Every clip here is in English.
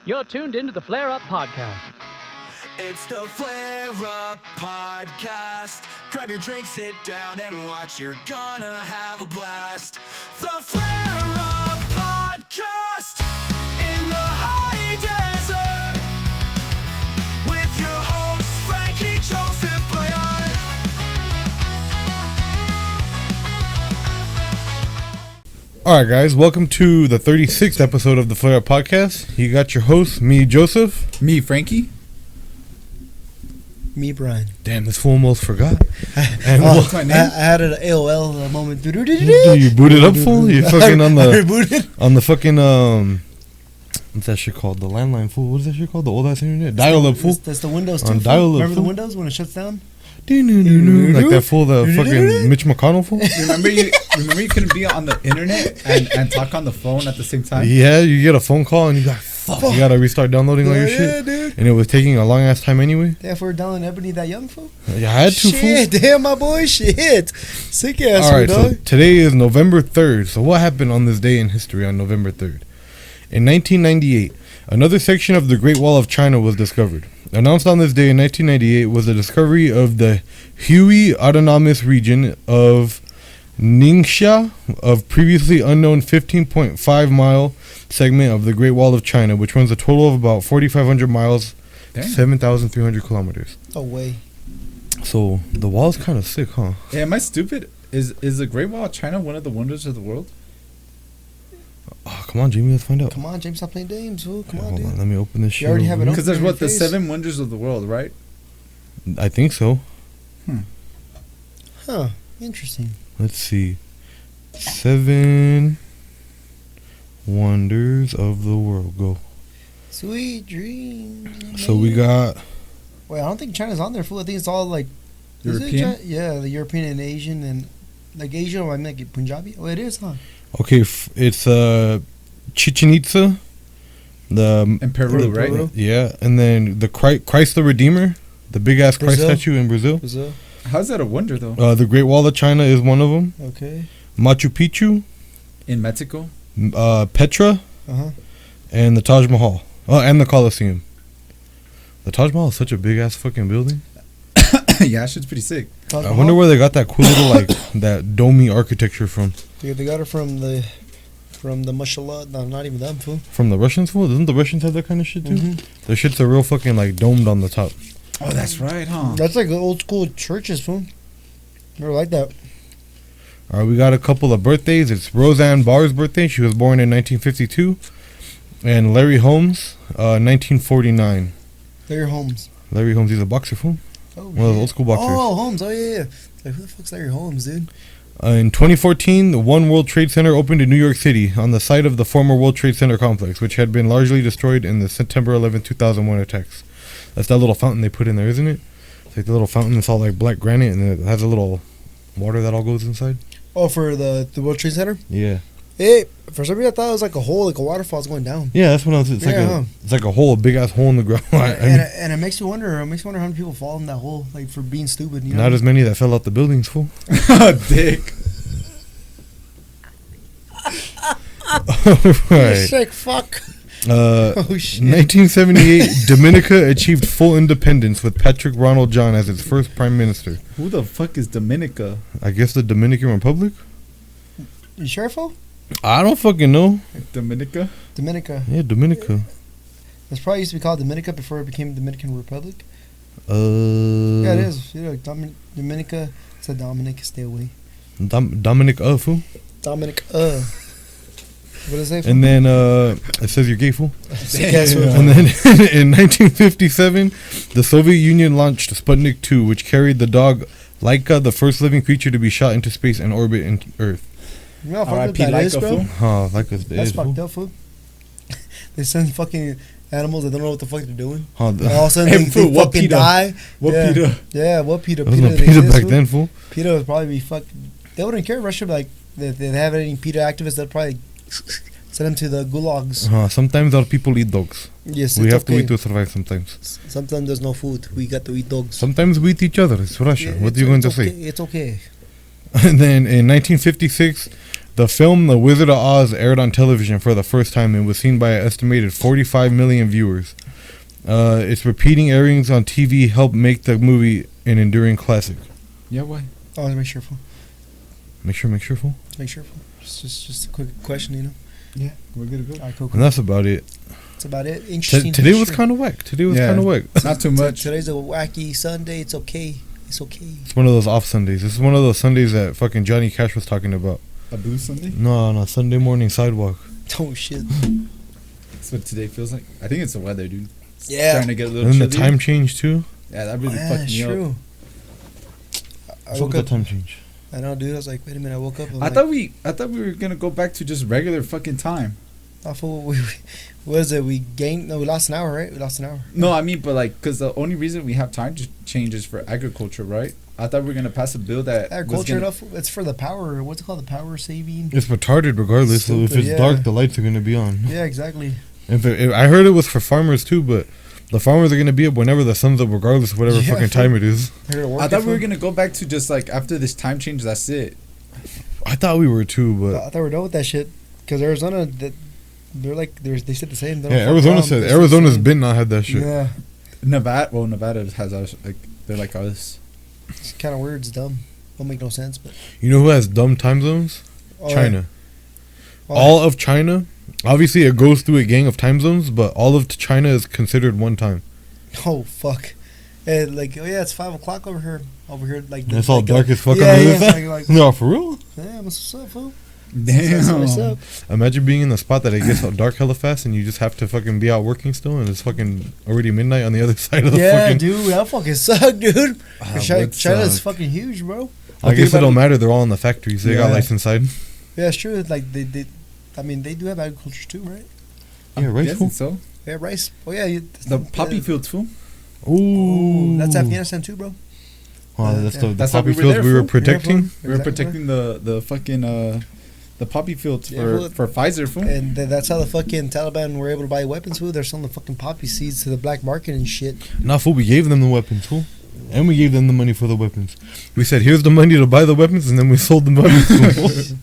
You're tuned into the Flare Up Podcast. It's the Flare Up Podcast. Grab your drink, sit down, and watch. You're gonna have a blast. The Flare Up Podcast in the high desert with your hosts Frankie, Joseph, Brian. All right, guys, welcome to the 36th episode of the Flare Up Podcast. You got your host, me, Joseph. Me, Frankie. Me, Brian. Damn, this fool almost forgot. And I had an AOL moment. you booted up, fool? You fucking on the fucking what's that shit called? The landline, fool. What is that shit called? The old ass internet. Dial up, fool. That's the Windows too. On dial-up, Remember the fool. Windows when it shuts down? Like that fool, the fucking Mitch McConnell fool. Remember you couldn't be on the internet and talk on the phone at the same time? Yeah, you get a phone call and you got fuck. You gotta restart downloading all your shit. Dude. And it was taking a long ass time anyway. Yeah, for downloading Ebony that young fool. Yeah, I had to, Shit, fool. damn my boy, shit. Sick ass, All right, dog. so today is November 3rd. So what happened on this day in history on November 3rd? In 1998, another section of the Great Wall of China was discovered. Announced on this day in 1998 was the discovery of the Hui Autonomous Region of Ningxia of previously unknown 15.5 mile segment of the Great Wall of China, which runs a total of about 4,500 miles, Dang. 7,300 kilometers. No way. So the wall is kind of sick, huh? Hey, am I stupid? Is the Great Wall of China one of the wonders of the world? Oh, come on, Jamie, let's find out. Come on, James, stop playing games, fool. Come on, Hold dude. on, let me open this shit. already have over it here. Because there's Open what, the your face. 7 wonders of the world, right? I think so. Huh. Interesting. Let's see. 7 wonders of the world. Go. Sweet dreams. So we got. Wait, I don't think China's on there, fool. I think it's all like is it European? Yeah, the European and Asian and like Asia. I mean, like Punjabi. Oh, it is, huh? Okay, it's Chichen Itza. In Peru, right? Peru. Yeah, and then the Christ the Redeemer, the big ass Christ Brazil. statue in Brazil. Brazil. How's that a wonder, though? The Great Wall of China is one of them. Okay. Machu Picchu, In Mexico? Uh Petra, huh. and the Taj Mahal. Oh, and the Colosseum. The Taj Mahal is such a big ass fucking building. Yeah, shit's pretty sick. I wonder where they got that cool little like that domey architecture from. Dude, they got it from the mashallah. No, not even them, fool. From the Russians, fool? Doesn't the Russians have that kind of shit too? Mm-hmm. Their shits are real fucking like domed on the top. Oh, that's right, huh? That's like the old school churches, fool. Never like that. All right, we got a couple of birthdays. It's Roseanne Barr's birthday. She was born in 1952. And Larry Holmes, 1949. Larry Holmes. Larry Holmes, he's a boxer, fool. Oh, One of the old school boxers. Oh, Holmes. Oh, yeah. Like, who the fuck's Larry Holmes, dude? In 2014, the One World Trade Center opened in New York City on the site of the former World Trade Center complex, which had been largely destroyed in the September 11, 2001 attacks. That's that little fountain they put in there, isn't it? It's like the little fountain that's all like black granite, and it has a little water that all goes inside. Oh, for the World Trade Center? Yeah. Hey, for some reason I thought it was like a hole, like a waterfall's going down. Yeah, that's what I was. It's like a hole, a big ass hole in the ground. And it makes you wonder. It makes you wonder how many people fall in that hole, like for being stupid. You know? Not as many that fell out the buildings, fool. Dick. Right. Sick fuck. Oh shit. 1978, Dominica achieved full independence with Patrick Ronald John as its first prime minister. Who the fuck is Dominica? I guess the Dominican Republic? You sure, fool? I don't fucking know. Dominica? Dominica. Yeah, Dominica. It's probably used to be called Dominica before it became Dominican Republic. Yeah, Yeah, it is. You know, Dominica. It's a Dominic. Stay away. Dominic fool. Dominic. What does it say? And then it says you're gay, fool. Sick ass fool. And then in 1957, the Soviet Union launched Sputnik 2, which carried the dog Laika, the first living creature to be shot into space and orbit in Earth. You know how fucked up R.I.P. that is, Laika, bro? fool. Huh, Laika's dead, That's fool. fucked up, fool. They send fucking animals that don't know what the fuck they're doing. Huh, And all of a sudden Hey, they fool, what fucking PETA? die. What yeah. PETA? Yeah, what PETA? There was no PETA PETA exists, back fool. then, fool. PETA would probably be fucked. They wouldn't care. Russia, like, if they have any PETA activists, they'd probably send them to the gulags. Sometimes our people eat dogs. Yes, We it's have to okay. eat to survive sometimes. Sometimes there's no food. We got to eat dogs. Sometimes we eat each other. It's Russia. Yeah, What are you going to okay. say? It's okay. And then in 1956, The film The Wizard of Oz aired on television for the first time and was seen by an estimated 45 million viewers. Its repeating airings on TV helped make the movie an enduring classic. Yeah, why? Oh, make sure, fool. Make sure, fool. Make sure, fool. Just a quick question, you know. Yeah, we're good to go. All right, cool. And that's about it. That's about it. Interesting. Today was kind of whack. Not too much. Today's a wacky Sunday. It's okay. It's okay. It's one of those off Sundays. This is one of those Sundays that fucking Johnny Cash was talking about. A blue Sunday? No, Sunday morning sidewalk. Oh shit. That's what today feels like. I think it's the weather, dude. It's Yeah. starting to get a little And then the chilly. time change too. Yeah, that really Yeah, fucked it's me up. true. I What's up woke with up. the time change? I know, dude. I was like, wait a minute. I woke up. I thought we were gonna go back to just regular fucking time. What is it? We lost an hour, right? We lost an hour. No, I mean, but like, cause the only reason we have time change is for agriculture, right? I thought we were gonna pass a bill that Agriculture enough. It's for the power. What's it called? The power saving. It's retarded regardless. So if Stupid, it's yeah. dark, the lights are gonna be on. Yeah, exactly. I heard it was for farmers too, but the farmers are gonna be up whenever the sun's up, regardless of whatever Yeah, fucking fool. time it is. I thought we were gonna go back to just like after this time change. That's it. I thought we were too, but I thought we were done with that shit. Because Arizona, they said the same. They don't yeah, fuck Arizona around. said They said the Arizona's same. been not had that shit. Yeah, Nevada has us like they're like us. it's kind of weird. It's dumb. Don't make no sense. But You know who has dumb time zones? Oh, China. Oh, All of China, obviously it goes through a gang of time zones, but all of China is considered one time. Oh fuck! And like, oh yeah, it's 5 o'clock over here. Over here, like It's all dark as fuck Yeah, on yeah. the Like, No, for real? yeah, what's up, fool? Damn. What's up? Imagine being in the spot that it gets dark hella fast and you just have to fucking be out working still and it's fucking already midnight on the other side of the Yeah, fucking... dude, that fucking suck, dude. Would China's suck. fucking huge, bro. I guess it don't matter. They're all in the factories. They got Yeah. lights inside. Yeah, it's true. Like they I mean, they do have agriculture too, right? Yeah, right, Yes, fool? so Yeah, rice. Oh yeah, the poppy fields, fool. Ooh. That's Afghanistan too, bro. Oh, that's Yeah. the That's why poppy we were fields there, we were fool. protecting. We were Exactly. protecting the fucking the poppy fields Yeah, for well, for Pfizer, fool. And that's how the fucking Taliban were able to buy weapons, fool. They're selling the fucking poppy seeds to the black market and shit. Nah, fool, we gave them the weapons, fool. And we gave them the money for the weapons. We said, here's the money to buy the weapons, and then we sold the weapons, fool.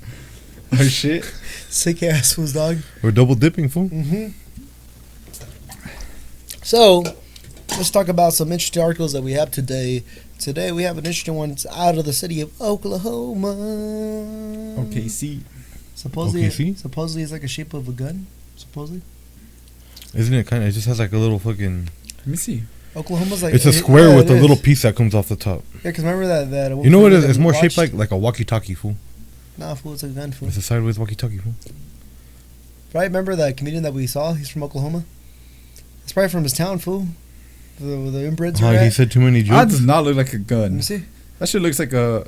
Oh shit. Sick ass fools, dog. We're double dipping, fool. Mm-hmm. So, let's talk about some interesting articles that we have today. Today we have an interesting one. It's out of the city of Oklahoma. Okay, see. Supposedly, OKC? supposedly it's like a shape of a gun. Supposedly, Isn't it kind of, it just has like a little fucking... Let me see. Oklahoma's like It's a square yeah, with it a little is. piece that comes off the top. Yeah, because remember that. You know what it is? that It's we more shaped watched? like a walkie-talkie, fool. Nah, fool, it's a gun, fool. It's a sideways walkie-talkie, fool. Right? Remember that comedian that we saw? He's from Oklahoma. It's probably from his town, fool. The inbreds. He right? said too many That jokes. does not look like a Let gun. me see. That shit looks like a.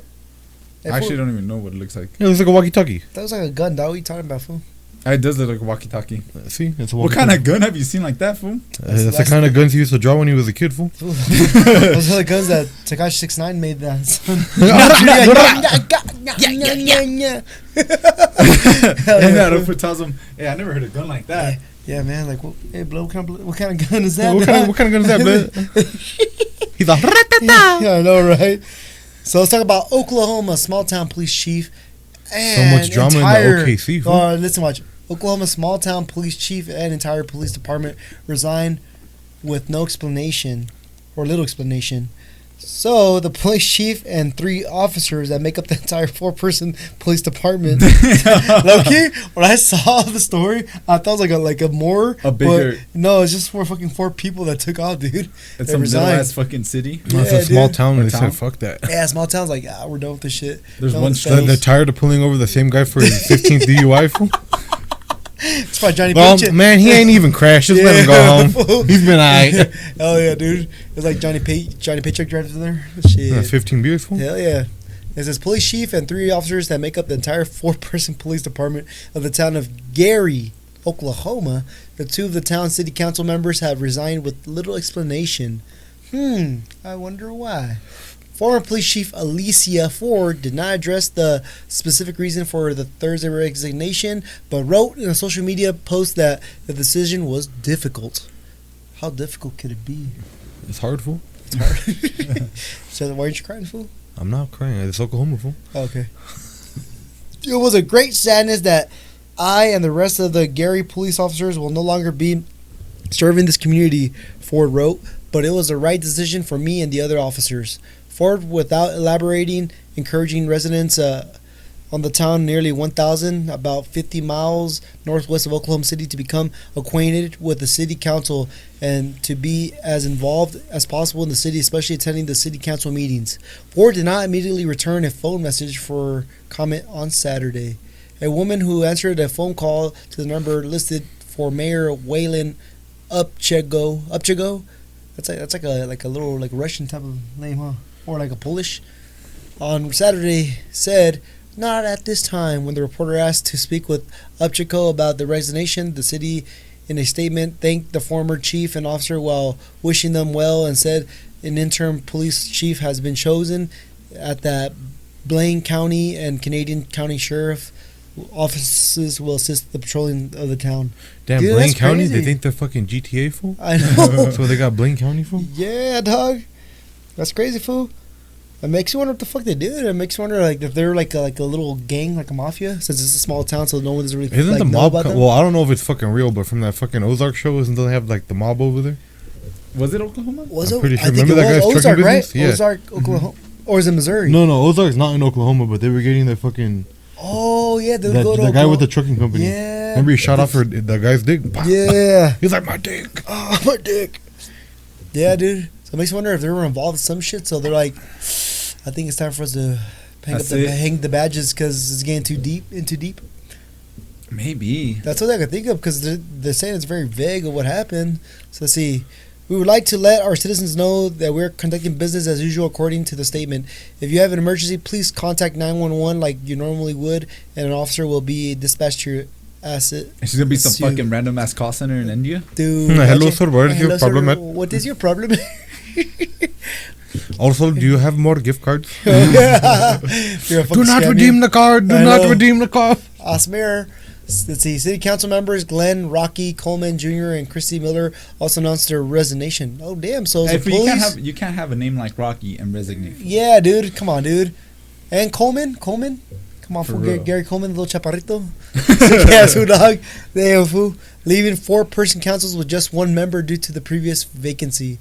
Hey, I actually fool, don't even know what it looks like. Yeah, it looks like a walkie-talkie. that was like a gun, dog. What are you talking about, fool? It does look like a walkie-talkie. See? It's a What walkie-talkie. kind of gun have you seen like that, fool? That's the that's kind of guns he used to draw when he was a kid, fool. Those are the guns that Tekashi 6ix9ine made that. Son. Hell And yeah, that fool. Oprah tells him, "Hey, I never heard a gun like that." Yeah, man. Like, hey, blood, what kind of gun is that? What kind of gun is that, man? He's like, Yeah, I know, right? So let's talk about Oklahoma small town police chief. And much drama in the OKC, fool. Listen, watch. Oklahoma small town police chief and entire police department resigned with no explanation or little explanation. So the police chief and 3 officers that make up the entire 4-person police department. Low-key, when I saw the story, I thought it was like a more A bigger- but no, it's just 4 people that took off, dude. It's They some little resigned. ass fucking city. it's Yeah, a small dude. town, and A they town? said, fuck that. Yeah, small towns like, we're done with this shit. There's Done one with street- this. They're tired of pulling over the same guy for his 15th DUI, fool. It's by Johnny Well, Paycheck. man, he ain't even crashed. Just let him go home. He's been alright. Hell yeah, dude. It's like Johnny Paycheck drives in there. Shit. 15 beers, fool. Hell yeah. It says police chief and 3 officers that make up the entire 4-person police department of the town of Gary, Oklahoma. The 2 of the town city council members have resigned with little explanation. I wonder why. Former police chief Alicia Ford did not address the specific reason for the Thursday resignation, but wrote in a social media post that the decision was difficult. How difficult could it be? It's hard, fool. It's hard. So why aren't you crying, fool? I'm not crying. It's Oklahoma, fool. Oh, okay. It was a great sadness that I and the rest of the Gary police officers will no longer be serving this community, Ford wrote, but it was the right decision for me and the other officers. Ford, without elaborating, encouraging residents on the town nearly 1,000, about 50 miles northwest of Oklahoma City, to become acquainted with the city council and to be as involved as possible in the city, especially attending the city council meetings. Ford did not immediately return a phone message for comment on Saturday. A woman who answered a phone call to the number listed for Mayor Waylon Upchego. That's like a little like Russian type of name, huh? Or like a Polish. On Saturday said, "Not at this time." When the reporter asked to speak with Upchego about the resignation, the city, in a statement, thanked the former chief and officer while wishing them well and said an interim police chief has been chosen at that Blaine County and Canadian County Sheriff offices will assist the patrolling of the town. Damn, Dude, Blaine that's County? crazy. They think they're fucking GTA, fool? I know. So they got Blaine County, fool? Yeah, dog. That's crazy, fool. It makes you wonder what the fuck they do. It makes you wonder like if they're like a little gang, like a mafia, since it's a small town, so no one doesn't really Isn't like, the know mob... about them. Well, I don't know if it's fucking real, but from that fucking Ozark show, isn't they have like the mob over there? Was it Oklahoma? Was I'm it? pretty sure. I think Remember it that was guy's Ozark, trucking right? business? Yeah. Ozark, Oklahoma, or is it Missouri? No, Ozark's not in Oklahoma, but they were getting their fucking... Oh yeah, they'll That, go to the guy Oklahoma. with the trucking company. Yeah. Remember he shot off the guy's dick? Pow. Yeah. He's like, my dick. Oh, my dick. Yeah, dude. So it makes you wonder if they were involved in some shit. So they're like, I think it's time for us to hang the badges because it's getting too deep. Maybe. That's what I could think of because they're saying it's very vague of what happened. So let's see. We would like to let our citizens know that we're conducting business as usual according to the statement. If you have an emergency, please contact 911 like you normally would, and an officer will be dispatched to your asset. It's gonna be some Assume. fucking random ass call center in India. Dude. Hello, imagine- sir, what is your hello, sir, problem? What is your problem? Also, do you have more gift cards? You're a Do fucking not scammer. redeem the card. Do I not know. redeem the card. Osmer. Let's see. City council members Glenn Rocky Coleman Jr. and Christy Miller also announced their resignation. Oh damn! So Hey, the but police. you can't have a name like Rocky and resignate. Yeah, dude. Come on, dude. And Coleman. Come on, For fool. real. Gary Coleman, the little chaparrito. Yeah, fool, dog. Damn, fool. Leaving 4-person councils with just one member due to the previous vacancy.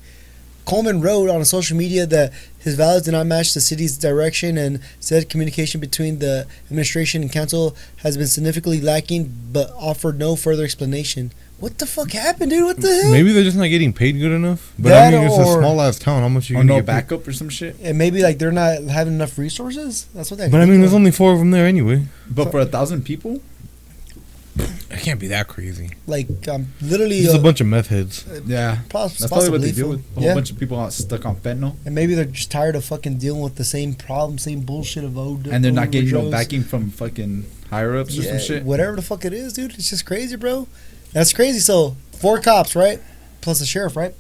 Coleman wrote on social media that his values did not match the city's direction and said communication between the administration and council has been significantly lacking, but offered no further explanation. What the fuck happened, dude? What the hell? Maybe they're just not getting paid good enough. But That I mean, it's a or- small ass town. How much you Or gonna no get paid? backup or some shit. And maybe like they're not having enough resources. That's what they. But I mean, there's only 4 of them there anyway. But for 1,000 people, It can't be that crazy. like literally Just a bunch of meth heads. yeah, That's that's probably what they possibly, deal fool. with. A whole Yeah. bunch of people out stuck on fentanyl, And maybe they're just tired of fucking dealing with the same problem, same bullshit of and they're not getting no overdose. backing from fucking higher ups or Yeah, some shit. whatever the fuck it is, dude. It's just crazy, bro. That's crazy. So 4 cops, right? Plus the sheriff, right?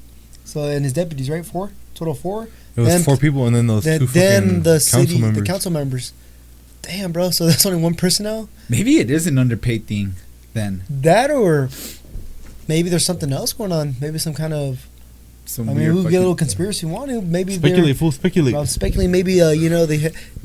So and his deputies, right? 4 total 4. It was Then- 4 people and then those 2 Then fucking the council city, members. the council members. Damn, bro. So that's only 1 person now. Maybe it is an underpaid thing. Then That or maybe there's something else going on. Maybe some kind of. some I weird mean, we'll get a fucking- little conspiracy. Want to maybe Speculate, fool, speculate. I'm speculating maybe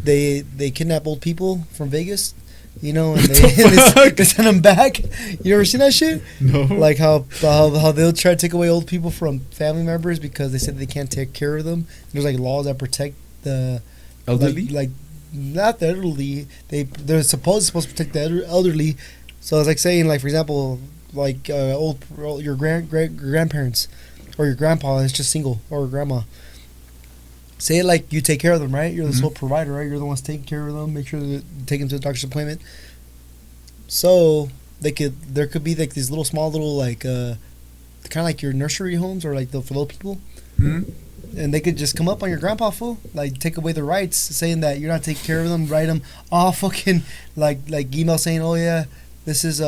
they kidnap old people from Vegas, you know, and they send them back. You ever seen that shit? No. Like how they'll try to take away old people from family members because they said they can't take care of them. There's like laws that protect the elderly. like not the elderly. They're supposed to protect the elderly. So it's like saying, like, for example, like your grandparents or your grandpa is just single or grandma. Say it like you take care of them, right? You're the Mhm. sole provider, right? You're the ones taking care of them. Make sure to take them to the doctor's appointment. So there could be like these small little like kind of like your nursery homes or like for little people. Hmm? And they could just come up on your grandpa, fool, like take away their rights, saying that you're not taking care of them, write them all fucking like email saying, oh yeah, this is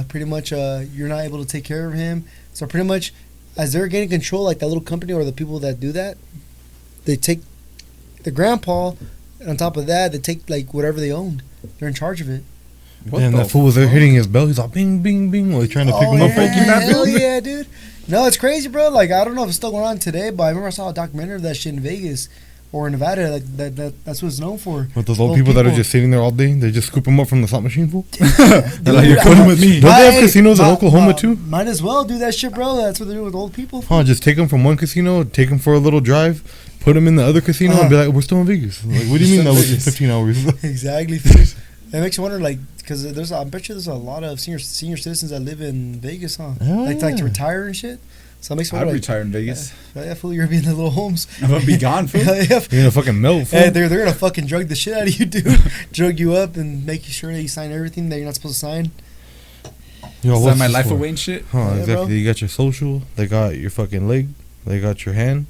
pretty much you're not able to take care of him. So pretty much, as they're getting control, like that little company or the people that do that, they take the grandpa, and on top of that, they take like whatever they owned. They're in charge of it. And that fool was there hitting his bell. He's like, bing, bing, bing, while he's trying to pick him up. Oh, yeah, Like, hell yeah, dude. No, it's crazy, bro. Like, I don't know if it's still going on today, but I remember I saw a documentary of that shit in Vegas or in Nevada, like that's what it's known for. With those old people that are just sitting there all day, they just scoop them up from the slot machine, fool. They're like, you're coming with me. Don't they have casinos in Oklahoma too? Might as well do that shit, bro. That's what they do with old people. Huh? Just take them from one casino, take them for a little drive, put them in the other casino, and be like, "We're still in Vegas." Like, what do you mean that was 15 hours? Exactly. It makes you wonder, like, because I bet you there's a lot of senior citizens that live in Vegas, huh? Like to retire and shit. So it makes me I'd wonder, retire in Vegas. Yeah, fool, you're gonna be in the little homes. I'm gonna be gone, fool. Yeah, You're gonna fucking melt, fool. Hey, they're gonna fucking drug the shit out of you, dude. Drug you up and make sure that you sign everything that you're not supposed to sign. Yo, Sign what's my this life for? away and shit. Huh? Yeah, Exactly. bro. You got your social. They got your fucking leg. They got your hand.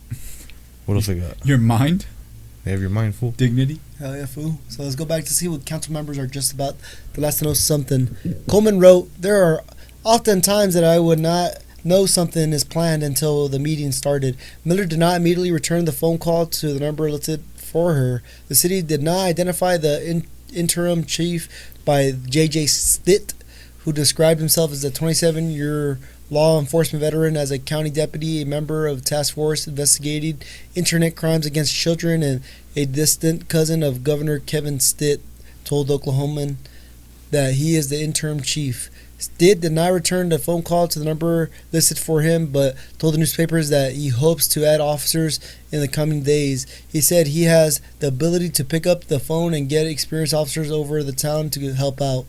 What else they got? Your mind, They have your mind, fool. dignity. Hell yeah, fool. So let's go back to see what council members are just about. The last to know something. Coleman wrote, "There are often times that I would not know something is planned until the meeting started. Miller did not immediately return the phone call to the number listed for her. The city did not identify the interim chief by J.J. Stitt, who described himself as a 27-year law enforcement veteran, as a county deputy, a member of task force investigating internet crimes against children, and a distant cousin of Governor Kevin Stitt, told Oklahoman that he is the interim chief. Stitt did not return the phone call to the number listed for him, but told the newspapers that he hopes to add officers in the coming days. He said he has the ability to pick up the phone and get experienced officers over the town to help out.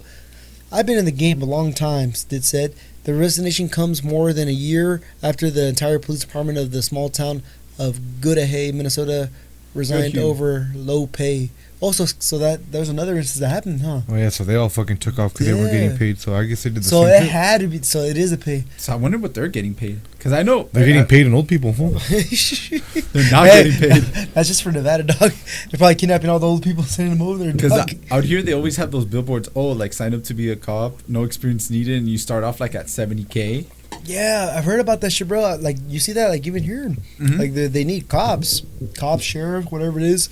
I've been in the game a long time," Stitt said. The resignation comes more than a year after the entire police department of the small town of Goodahay, Minnesota, resigned over low pay. Also, so that there's another instance that happened, huh? Oh yeah, so they all fucking took off because they weren't getting paid. So I guess they did the So same it shit. had to be. So it is a pay. So I wonder what they're getting paid. Because I know They're getting paid in old people, fool. they're not Hey, getting paid. That's just for Nevada, dog. They're probably kidnapping all the old people, sending them over there. Because Dog. out here they always have those billboards. Oh, like sign up to be a cop, no experience needed, and you start off like at $70K. Yeah, I've heard about that shit, bro. Like you see that, like even here, like they need cops, sheriff, whatever it is,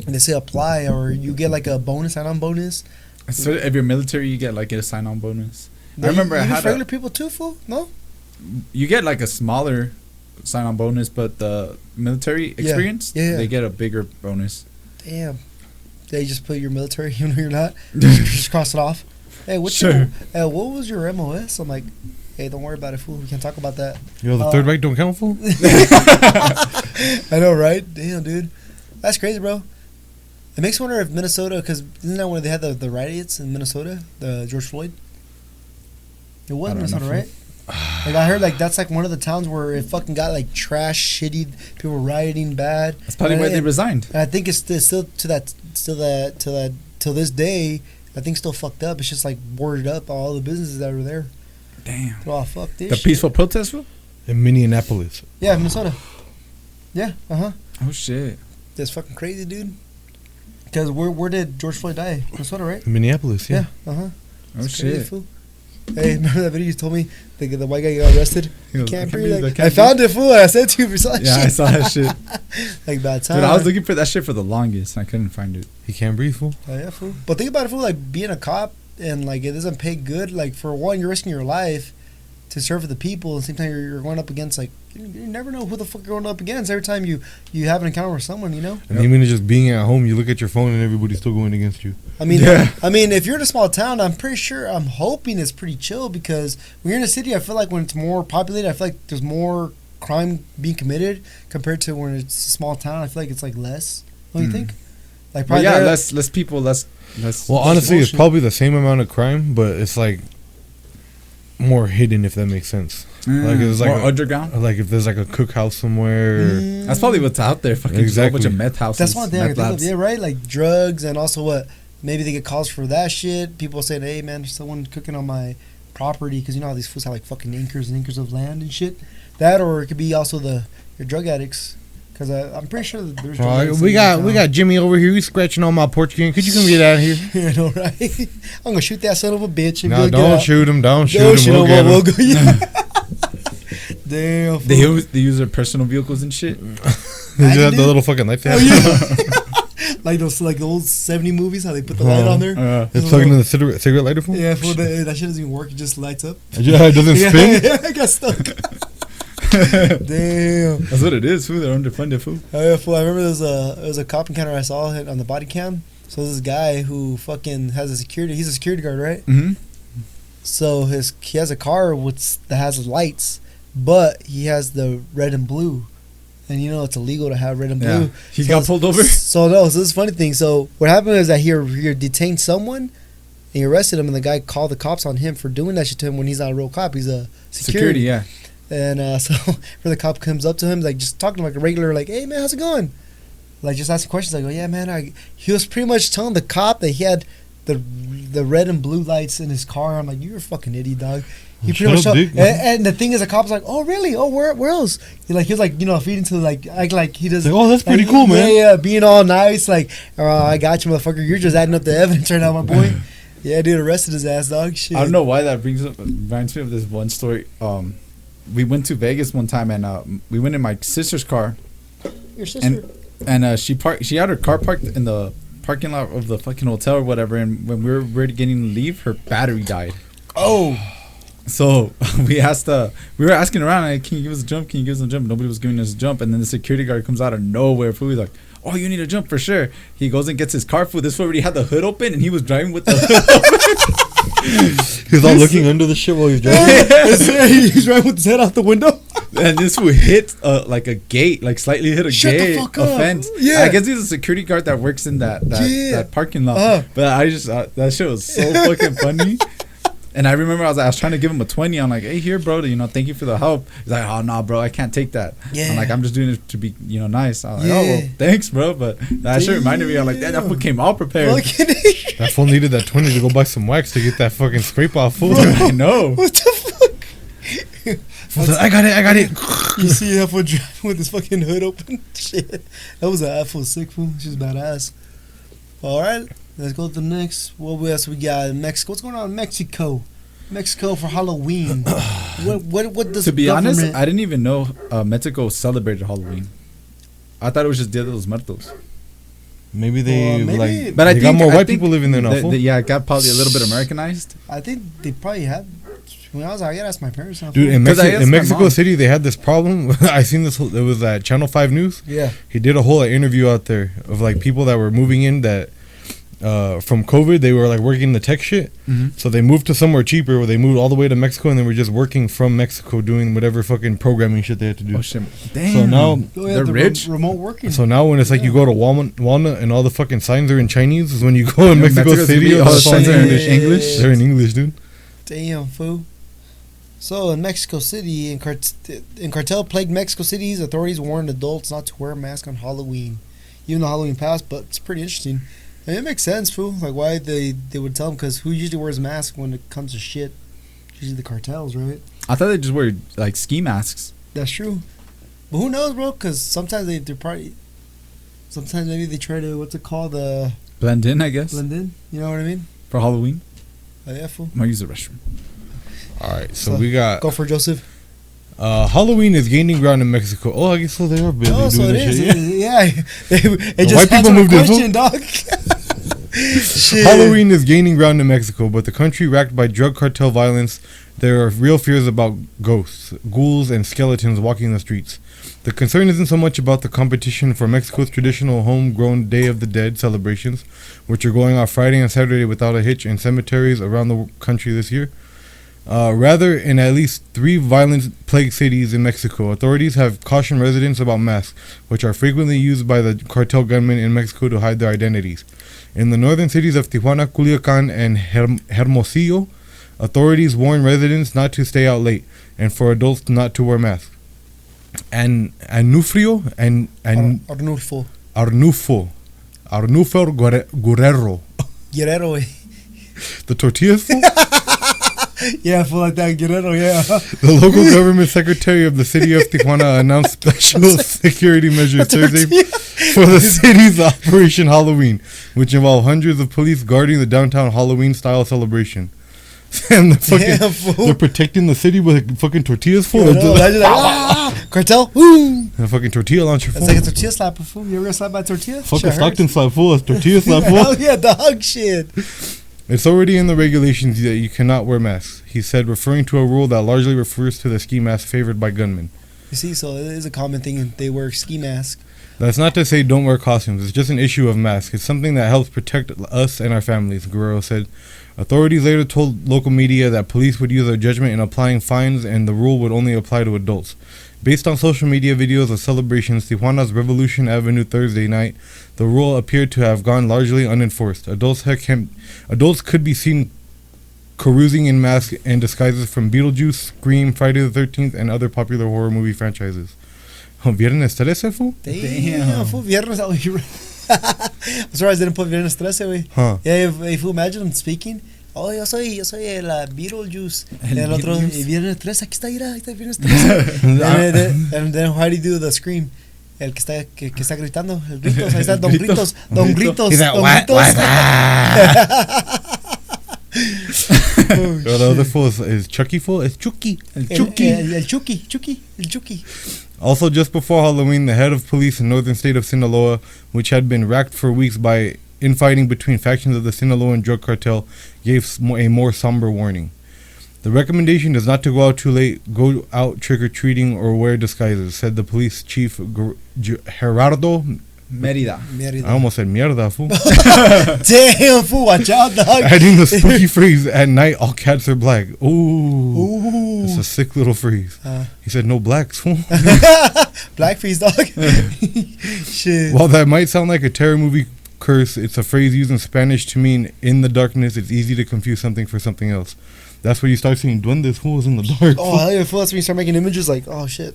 and they say apply or you get like a bonus, sign-on bonus. So if you're military, you get like a sign-on bonus. No, I remember I even had regular people too, fool. No, you get like a smaller sign-on bonus, but the military experience, yeah. they get a bigger bonus. damn, they just put your military, even though you're not, just cross it off. Hey, what's Sure. your, what was your MOS? I'm like, hey, don't worry about it, fool. We can't talk about that. Yo, the third right don't count, fool. I know, right? Damn, dude, that's crazy, bro. It makes me wonder if Minnesota, because isn't that where they had the riots in Minnesota, the George Floyd? It was I don't Minnesota, know. right? Like I heard, like that's like one of the towns where it fucking got like trash, shitty. People were rioting bad. That's probably why they resigned. And I think it's still till this day. I think still fucked up. It's just like boarded up all the businesses that were there. Damn. They're all fuck this. The shit. peaceful protest, fool? In Minneapolis. Yeah, Minnesota. Yeah. Oh shit. That's fucking crazy, dude. Because where did George Floyd die? Minnesota, right? In Minneapolis, yeah. Oh It's crazy, shit. fool. Hey, remember that video you told me? The white guy got arrested. He goes, Can't "I breathe. can't Like, breathe, I I can't found it, fool. I said to you, for some Yeah, I shit. saw that shit. Like bad time. Dude, I was looking for that shit for the longest. And I couldn't find it. He can't breathe, fool. Oh, yeah, fool. But think about it, fool. Like being a cop and like it doesn't pay good. Like for one, you're risking your life to serve for the people. At the same time, you're going up against like you never know who the fuck you're going up against. Every time you have an encounter with someone, you know. And even just being at home, you look at your phone and everybody's still going against you. I mean, Yeah. if you're in a small town, I'm pretty sure, I'm hoping it's pretty chill because when you're in a city, I feel like when it's more populated, I feel like there's more crime being committed compared to when it's a small town. I feel like it's like less. Don't you think? Like But yeah, there- less people, less. Well, honestly, it's bullshit. probably the same amount of crime, but it's like more hidden, if that makes sense. Like it's like more a- underground. Like if there's like a cookhouse somewhere. That's probably what's out there. Fucking Exactly. a bunch of meth houses. That's one thing I meth can think of. labs. Yeah, right? Like drugs and also what? Maybe they get calls for that shit. People saying, hey, man, there's someone cooking on my property because you know how these fools have like fucking acres and acres of land and shit. That or it could be also your drug addicts. Because I'm pretty sure that there's drug addicts we in got town. Jimmy over here. He's scratching on my porch again. Could you come get out of here? I know, right? I'm going to shoot that son of a bitch. And No, go get don't out. shoot him. Don't shoot Don't him. shoot We'll get him. We'll him. go. Yeah. Damn. They fool. use their personal vehicles and shit. They just have the dude. little fucking lights. Oh, yeah. Like those like the old 70 movies, how they put the light on there. It's plugged into the cigarette lighter phone? Yeah, fool, that shit doesn't even work. It just lights up. Yeah, it doesn't spin? Yeah, I got stuck. Damn. That's what it is, fool. They're underfunded, fool. Oh, yeah, fool. I remember there was a cop encounter I saw on the body cam. So this guy who fucking has a security. He's a security guard, right? Mm-hmm. So he has a car that has lights, but he has the red and blue, and you know it's illegal to have red and blue. Yeah. He got pulled over. So this is a funny thing. So what happened is that he detained someone, and he arrested him, and the guy called the cops on him for doing that shit to him when he's not a real cop. He's a security. Yeah. And so where the cop comes up to him, like just talking to him like a regular, like, "Hey man, how's it going?" Like just asking questions. Like, "Oh yeah, man." He was pretty much telling the cop that he had the red and blue lights in his car. I'm like, "You're a fucking idiot, dog." He pretty much and the thing is, the cop's like, "Oh really? Oh where else?" He was like feeding to act like he does. Like, oh, that's pretty cool, man. Yeah, being all nice, like, "Oh, I got you, motherfucker. You're just adding up the evidence right now, my boy." Yeah, dude, arrested his ass, dog. Shit. I don't know why that reminds me of this one story. We went to Vegas one time, and we went in my sister's car. Your sister. And she had her car parked in the parking lot of the fucking hotel or whatever, and when we were ready getting to leave, her battery died. Oh. So we were asking around, like, "Can you give us a jump? Can you give us a jump?" Nobody was giving us a jump, and then the security guard comes out of nowhere. Fool, he's like, "Oh, you need a jump for sure." He goes and gets his car. Fool, this fool already had the hood open, and he was driving with the hood open. He's all looking under the shit while he's driving. He's driving with his head out the window. And this fool hit like a gate, like slightly hit a Shut gate, the fuck a up. fence. Yeah. I guess he's a security guard that works in that parking lot. But I just that shit was so fucking funny. And I remember I was trying to give him a 20. I'm like, "Hey, here, bro, thank you for the help." He's like, "Oh no, bro, I can't take that." Yeah. I'm like, "I'm just doing it to be, nice." I'm like, "Oh, well, thanks, bro." But that shit reminded me. I'm like, "That fool came all prepared." That fool needed that 20 to go buy some wax to get that fucking scrape off, fool. I know. What the fuck? I got it. You see that fool driving with his fucking hood open? Shit. That was that fool sick, fool. She's badass. All right. Let's go to the next. What else we got in Mexico? What's going on in Mexico? Mexico for Halloween. What does To be honest, government- I didn't even know Mexico celebrated Halloween. I thought it was just Dia de los Muertos. Maybe they maybe. but I got more white people living there now. Yeah, it got probably a little bit Americanized. I think they probably had. When I was out, I gotta ask my parents. Now, Dude, in 'Cause I asked my Mexico mom. City, they had this problem. I seen this. It was at Channel 5 News. Yeah. He did a whole interview out there of like people that were moving in that from COVID, they were like working the tech shit. Mm-hmm. So they moved to somewhere cheaper where they moved all the way to Mexico and they were just working from Mexico doing whatever fucking programming shit they had to do. Oh shit! Damn. So now they're rich. Remote working. So now when it's like you go to Walnut and all the fucking signs are in Chinese, is when you go in Mexico Mexico City, City, all all the the signs signs are are in in English. They're in English, dude. Damn, fool. So in Mexico City, in cartel plagued Mexico City's authorities warned adults not to wear a mask on Halloween, even though Halloween passed. But it's pretty interesting. I mean, it makes sense, fool. Like why they would tell them, because who usually wears a mask when it comes to shit? Usually the cartels, right? I thought they just wear like ski masks. That's true. But who knows, bro? Because sometimes they're probably. Sometimes maybe they try to, what's it called? Blend in, I guess, Blend in. You know what I mean? for Halloween. Oh, yeah, fool. I'm gonna use the restroom. All right, so we got Go for it, Joseph. Halloween is gaining ground in Mexico. Oh, I guess so. They are busy Oh, so doing it this is. shit. Yeah. It just white people answered moved the in, fool. question, dog. Shit. Halloween is gaining ground in Mexico, but the country racked by drug cartel violence, there are real fears about ghosts, ghouls, and skeletons walking the streets. The concern isn't so much about the competition for Mexico's traditional homegrown Day of the Dead celebrations, which are going off Friday and Saturday without a hitch in cemeteries around the country this year. Rather, in at least 3 violence-plagued cities in Mexico, authorities have cautioned residents about masks, which are frequently used by the cartel gunmen in Mexico to hide their identities. In the northern cities of Tijuana, Culiacan, and Hermosillo, authorities warn residents not to stay out late and for adults not to wear masks. Arnulfo Guerrero, Guerrero. the tortillas fool? Yeah, I feel like that. Guerrero, yeah. The local government secretary of the city of Tijuana announced special security measures Thursday for the city's Operation Halloween, which involved hundreds of police guarding the downtown Halloween-style celebration. And Damn, fool. they're protecting the city with fucking tortillas full. Imagine like, cartel. Woo. A fucking tortilla launcher full. It's like a tortilla slapper, fool. You ever got slapped by a tortilla? Fucking Shit Stockton hurts. slap full. A tortilla slap full. Hell yeah, dog shit. It's already in the regulations that you cannot wear masks, he said, referring to a rule that largely refers to the ski mask favored by gunmen. You see, so it is a common thing, and they wear ski masks. That's not to say don't wear costumes. It's just an issue of masks. It's something that helps protect us and our families, Guerrero said. Authorities later told local media that police would use their judgment in applying fines and the rule would only apply to adults. Based on social media videos of celebrations, Tijuana's Revolution Avenue Thursday night, the rule appeared to have gone largely unenforced. Adults could be seen carousing in masks and disguises from Beetlejuice, Scream, Friday the 13th, and other popular horror movie franchises. Viernes 13, fool? Damn, fool, viernes. I'm surprised they didn't put viernes 13, güey. Huh. Yeah, if you imagine them speaking. Oh, yo soy el Beetlejuice. El otro, viernes 13, aquí está, mira, ahí está viernes 13. And then how do you do the scream? El que está gritando, el gritos, ahí está, Don Gritos, Don Gritos, He's like, Don what? Gritos. The other fool is Chucky fool? It's Chucky. El Chucky. Also, just before Halloween, the head of police in northern state of Sinaloa, which had been racked for weeks by infighting between factions of the Sinaloan drug cartel, gave a more somber warning. The recommendation is not to go out trick-or-treating or wear disguises, said the police chief Gerardo Mérida. I almost said mierda, fool. Damn, fool, watch out, dog. Adding the spooky phrase, at night all cats are black. Ooh. It's a sick little phrase. He said no blacks, fool. Blackface, dog. Shit. While that might sound like a terror movie curse, it's a phrase used in Spanish to mean in the darkness, it's easy to confuse something for something else. That's where you start seeing duendes, who was in the dark. Oh, hell yeah, fool. That's when you start making images like, oh, shit.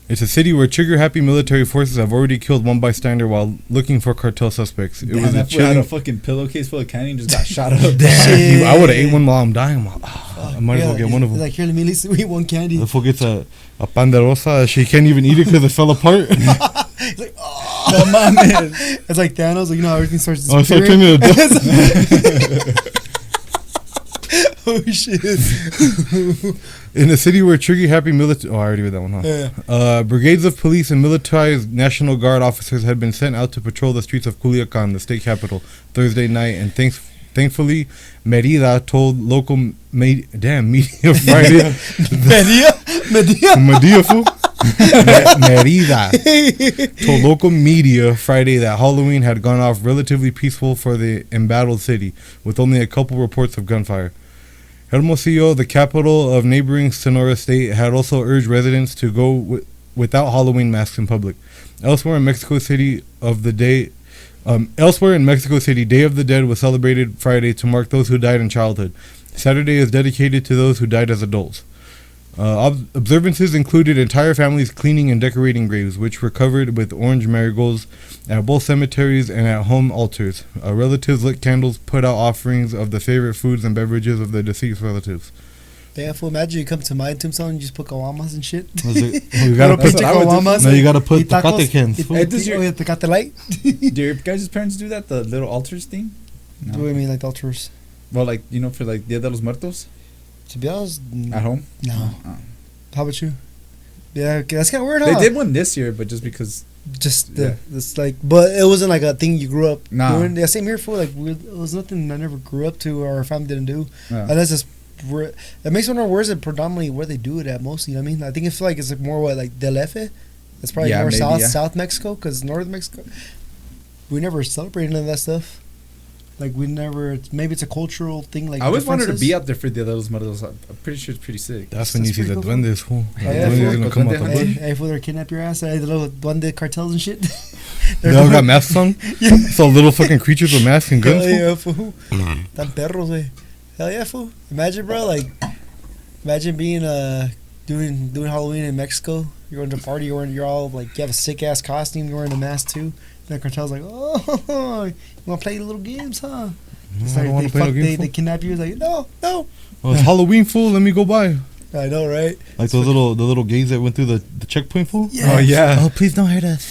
It's a city where trigger-happy military forces have already killed one bystander while looking for cartel suspects. It was that fool had a fucking pillowcase full of candy and just got shot up. Damn, I would have ate one while I'm dying. I might as well get one of them. Like, here, let me at least eat one candy. The fool gets a pan de rosa. She can't even eat it because it fell apart. It's like, oh, no, man. It's like Thanos, like, you know how everything starts Oh, it's like turning to oh, shit. In a city where trigger-happy military... Oh, I already read that one, huh? Yeah. Brigades of police and militarized National Guard officers had been sent out to patrol the streets of Culiacan, the state capital, Thursday night, and thankfully, Mérida told local media Friday... Medea, fool? Mérida told local media Friday that Halloween had gone off relatively peaceful for the embattled city, with only a couple reports of gunfire. Hermosillo, the capital of neighboring Sonora State, had also urged residents to go without Halloween masks in public. Elsewhere in Mexico City, Day of the Dead was celebrated Friday to mark those who died in childhood. Saturday is dedicated to those who died as adults. Observances included entire families cleaning and decorating graves, which were covered with orange marigolds at both cemeteries and at home altars. Relatives lit candles, put out offerings of the favorite foods and beverages of the deceased relatives. Damn, fool, imagine you come to my tombstone and you just put caguamas and shit. You gotta put caguamas. No, you gotta put tecate cans. Tecate light. Do your guys' parents do that? The little altars thing? No. What do you mean, like altars? Well, like, you know, for like Dia de los Muertos? To be honest, at home? No. Oh. How about you? Yeah, that's kind of weird, huh? They did one this year, but just because. It's like, but it wasn't like a thing you grew up doing. Yeah, same here, for like, it was nothing I never grew up to or our family didn't do. Yeah. And that's just, it makes me wonder where's it predominantly where they do it at mostly. You know what I mean? I think it's like it's like more what, like Del Efe. It's probably more maybe, South Mexico, because North Mexico, we never celebrate none of that stuff. Like, we never, maybe it's a cultural thing. Like, I always wanted to be out there for Dia de los Muertos. I'm pretty sure it's pretty sick. That's when you see the duendes, fool. Duendes gonna come out the bush. Hey, fool, they're kidnap your ass. The little duende cartels and shit. They all got masks on? Yeah. So little fucking creatures with masks and guns, Hell yeah, fool. Tan perros, wey. Hell yeah, fool. Imagine, bro, like, imagine being, doing Halloween in Mexico. You're going to a party, you're all, like, you have a sick-ass costume, you're wearing a mask, too. The cartel's like, oh, you want to play little games, huh? It's like they kidnap you. It's like, no. Well, it's Halloween, fool. Let me go by. I know, right? Like those little gays that went through the checkpoint, fool. Yeah. Oh yeah. Oh, please don't hurt us.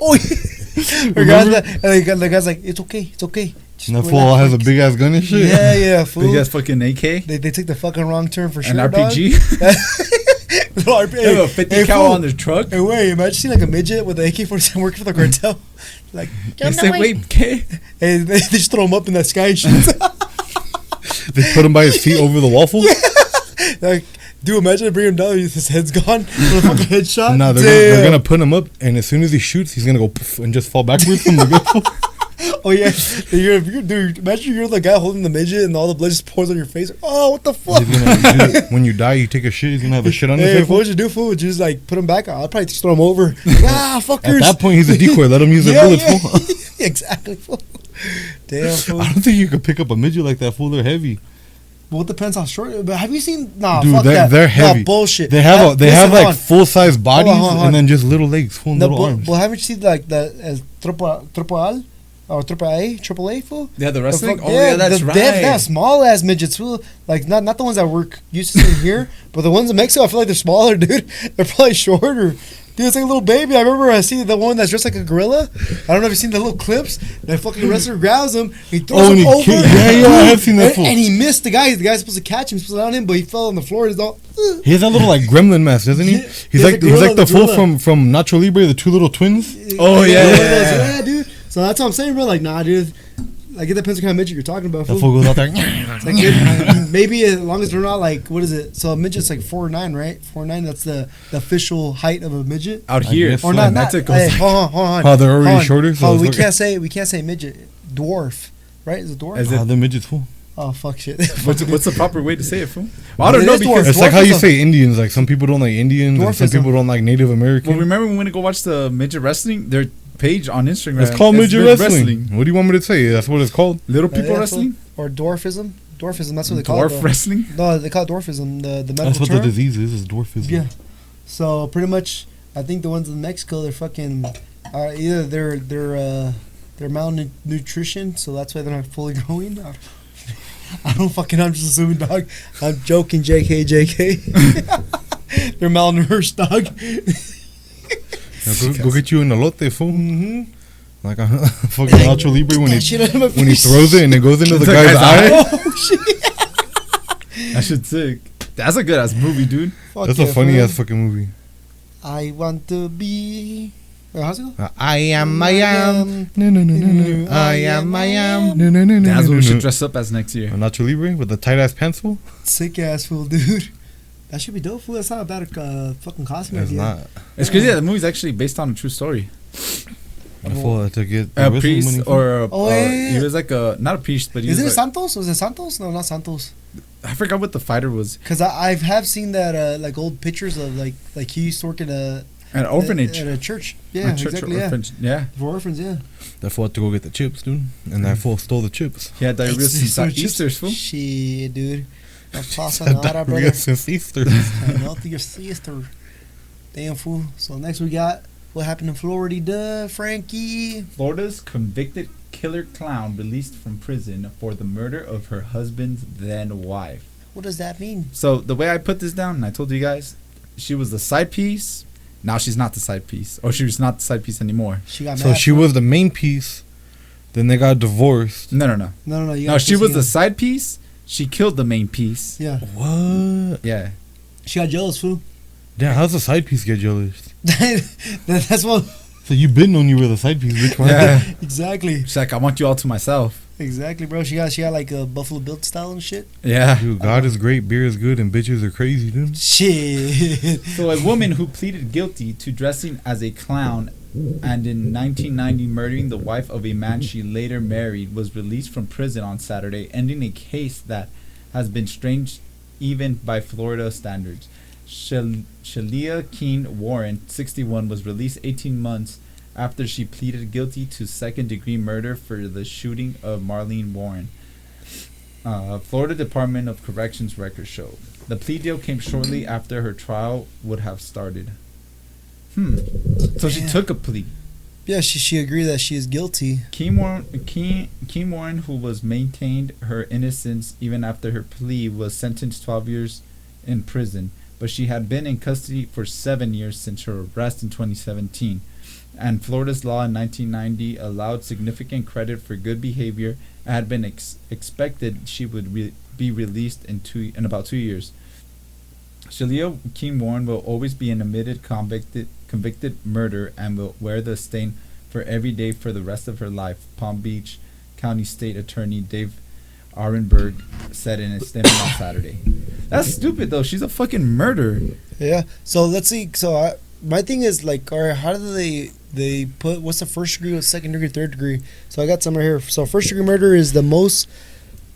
Oh, the guy's like, it's okay. And that fool has a big ass gun and shit. Yeah, fool. Big ass fucking AK. They took the fucking wrong turn for sure. An RPG. They have a 50 cal on their truck. Hey, wait, imagine seeing like a midget with an AK-47 working for the cartel. Like, they said, wait, okay. Hey, they just throw him up in the sky and shit. They put him by his feet over the waffle. Like, Dude, imagine bringing him down. His head's gone. With a fucking headshot. No, they're gonna put him up, and as soon as he shoots, he's gonna go poof and just fall backwards from the gun. Oh yeah, dude. Imagine you're the guy holding the midget, and all the blood just pours on your face. Oh, what the fuck? When you die, you take a shit. He's gonna have a shit on his Hey, head. what would you do, fool? Would you just like put him back? I'll probably just throw him over. Fuckers. At that point, he's a decoy. Let him use their bullets. Fool. Exactly, fool. Damn, fool. I don't think you could pick up a midget like that, fool. They're heavy. Well, it depends how short. But have you seen? Nah, Dude, fuck that. they're heavy. Nah, bullshit. They have Listen, like hold on. full size bodies Hold on. and then just little legs, full little arms. Well, haven't you seen like the Tropa or Triple A, fool? Yeah, the wrestling. fuck- Oh yeah, that's right. They have small ass midgets, fool. Like not the ones that we're used to seeing here, but the ones in Mexico, I feel like they're smaller, dude. They're probably shorter. Dude, it's like a little baby. I remember I seen the one that's dressed like a gorilla. I don't know if you've seen the little clips. That fucking wrestler grabs him. He throws him over. Yeah, I have seen that. And he missed the guy. The guy's supposed to catch him, supposed to down him, but he fell on the floor. He's all. He has that little like gremlin mask, doesn't he? Yeah. He's like gorilla, the fool gorilla. from Nacho Libre, the two little twins. Oh, yeah. Yeah, dude. So that's what I'm saying, bro. Like, nah, dude. Like, it depends what kind of midget you're talking about. That Fool. fool goes out there. It's like, dude, maybe as long as they're not like, what is it? So a midget's like 4'9", right? 4'9", that's the official height of a midget. Out I here, guess Or so. not. Mexico. Hey, hold on. Oh, they're already Hold on. shorter. So Oh, it's we like- can't say midget. Dwarf, right? Is it dwarf? Is it- the midget's full. Oh fuck shit. What's the proper way to say it, fool? Well, I don't It know is because dwarf. It's like how you Dwarfism. say Indians. Like some people don't like Indians, and some Dwarfism. people don't like Native American. well, remember when we went to go watch the midget wrestling? Their page on Instagram. It's called midget wrestling. What do you want me to say? That's what it's called. Little people Yeah, wrestling. or dwarfism. Dwarfism. That's what they call it. Dwarf though. wrestling. No, they call it dwarfism. The medical That's what term. the disease is dwarfism. Yeah. So pretty much, I think the ones in Mexico, they're fucking either they're malnutrition, so that's why they're not fully growing. I don't fucking. I'm just assuming, dog. I'm joking, JK. They're malnourished, dog. Yeah, go get you an elote, fool. Mm-hmm. Like a fucking Nacho Libre when That shit out of my he face. throws it and it goes into the The guy's guy's eye. Oh shit! That shit's sick. That's a good ass movie, dude. Fuck That's yeah, a funny fool. ass fucking movie. I want to be. Wait, how's it go? I am. No, no, no, no, no. I am. No, no, no, no. That's no, what we should no. dress up as next year. A Nacho Libre with the tight ass pants, fool. Sick ass fool, dude. That should be dope, fool. That's not a bad fucking costume It's idea. not. It's crazy that the movie's actually based on a true story. I thought to get A wrestling priest money, fool. or Oh, yeah. he was like a not a priest, but he Is was it like, Santos? Was it Santos? No, not Santos. I forgot what the fighter was. Cause I have seen that like old pictures of like he used to work in An orphanage. at a church. Yeah, A church exactly. or Yeah, orphanage. Yeah. for orphans. Yeah. That fool had to go get the chips, dude. And that fool stole the chips. He had diarrhea It's- since it's- Easter's, fool. Shit, dude. No pasa Had nada, diarrhea brother. since Easter. I know to your sister. Damn fool. So next we got what happened in Florida, Frankie. Florida's convicted killer clown released from prison for the murder of her husband's then wife. What does that mean? So the way I put this down, and I told you guys, she was the side piece. Now she's not the side piece, or she was not the side piece anymore. She got So mad. she was the main piece. Then they got divorced. No. No. You No, gotta she was see the him. side piece. She killed the main piece. Yeah. What? Yeah. She got jealous, fool. Yeah, how's the side piece get jealous? That's what. So you been known you were the side piece, bitch. Why? Yeah. Exactly. She's like, I want you all to myself. Exactly, bro. She got like a Buffalo Bill style and shit. Yeah. Dude, God is great, beer is good, and bitches are crazy, dude. Shit. So a woman who pleaded guilty to dressing as a clown and in 1990 murdering the wife of a man she later married was released from prison on Saturday, ending a case that has been strange even by Florida standards. Shalia Keene Warren, 61, was released 18 months after she pleaded guilty to second-degree murder for the shooting of Marlene Warren. Florida Department of Corrections records show. The plea deal came shortly after her trial would have started. So she Damn. took a plea. Yeah, she agreed that she is guilty. Keene Warren, who was maintained her innocence even after her plea, was sentenced 12 years in prison, but she had been in custody for 7 years since her arrest in 2017. And Florida's law in 1990 allowed significant credit for good behavior and had been expected she would be released in about 2 years. Shalia Keene Warren will always be an admitted convicted murderer and will wear the stain for every day for the rest of her life, Palm Beach County State Attorney Dave Arenberg said in a statement on Saturday. That's stupid though. She's a fucking murderer. Yeah. So let's see. So my thing is like, all right, how do they put what's the first degree, what's second degree, third degree? So I got some right here. So first degree murder is the most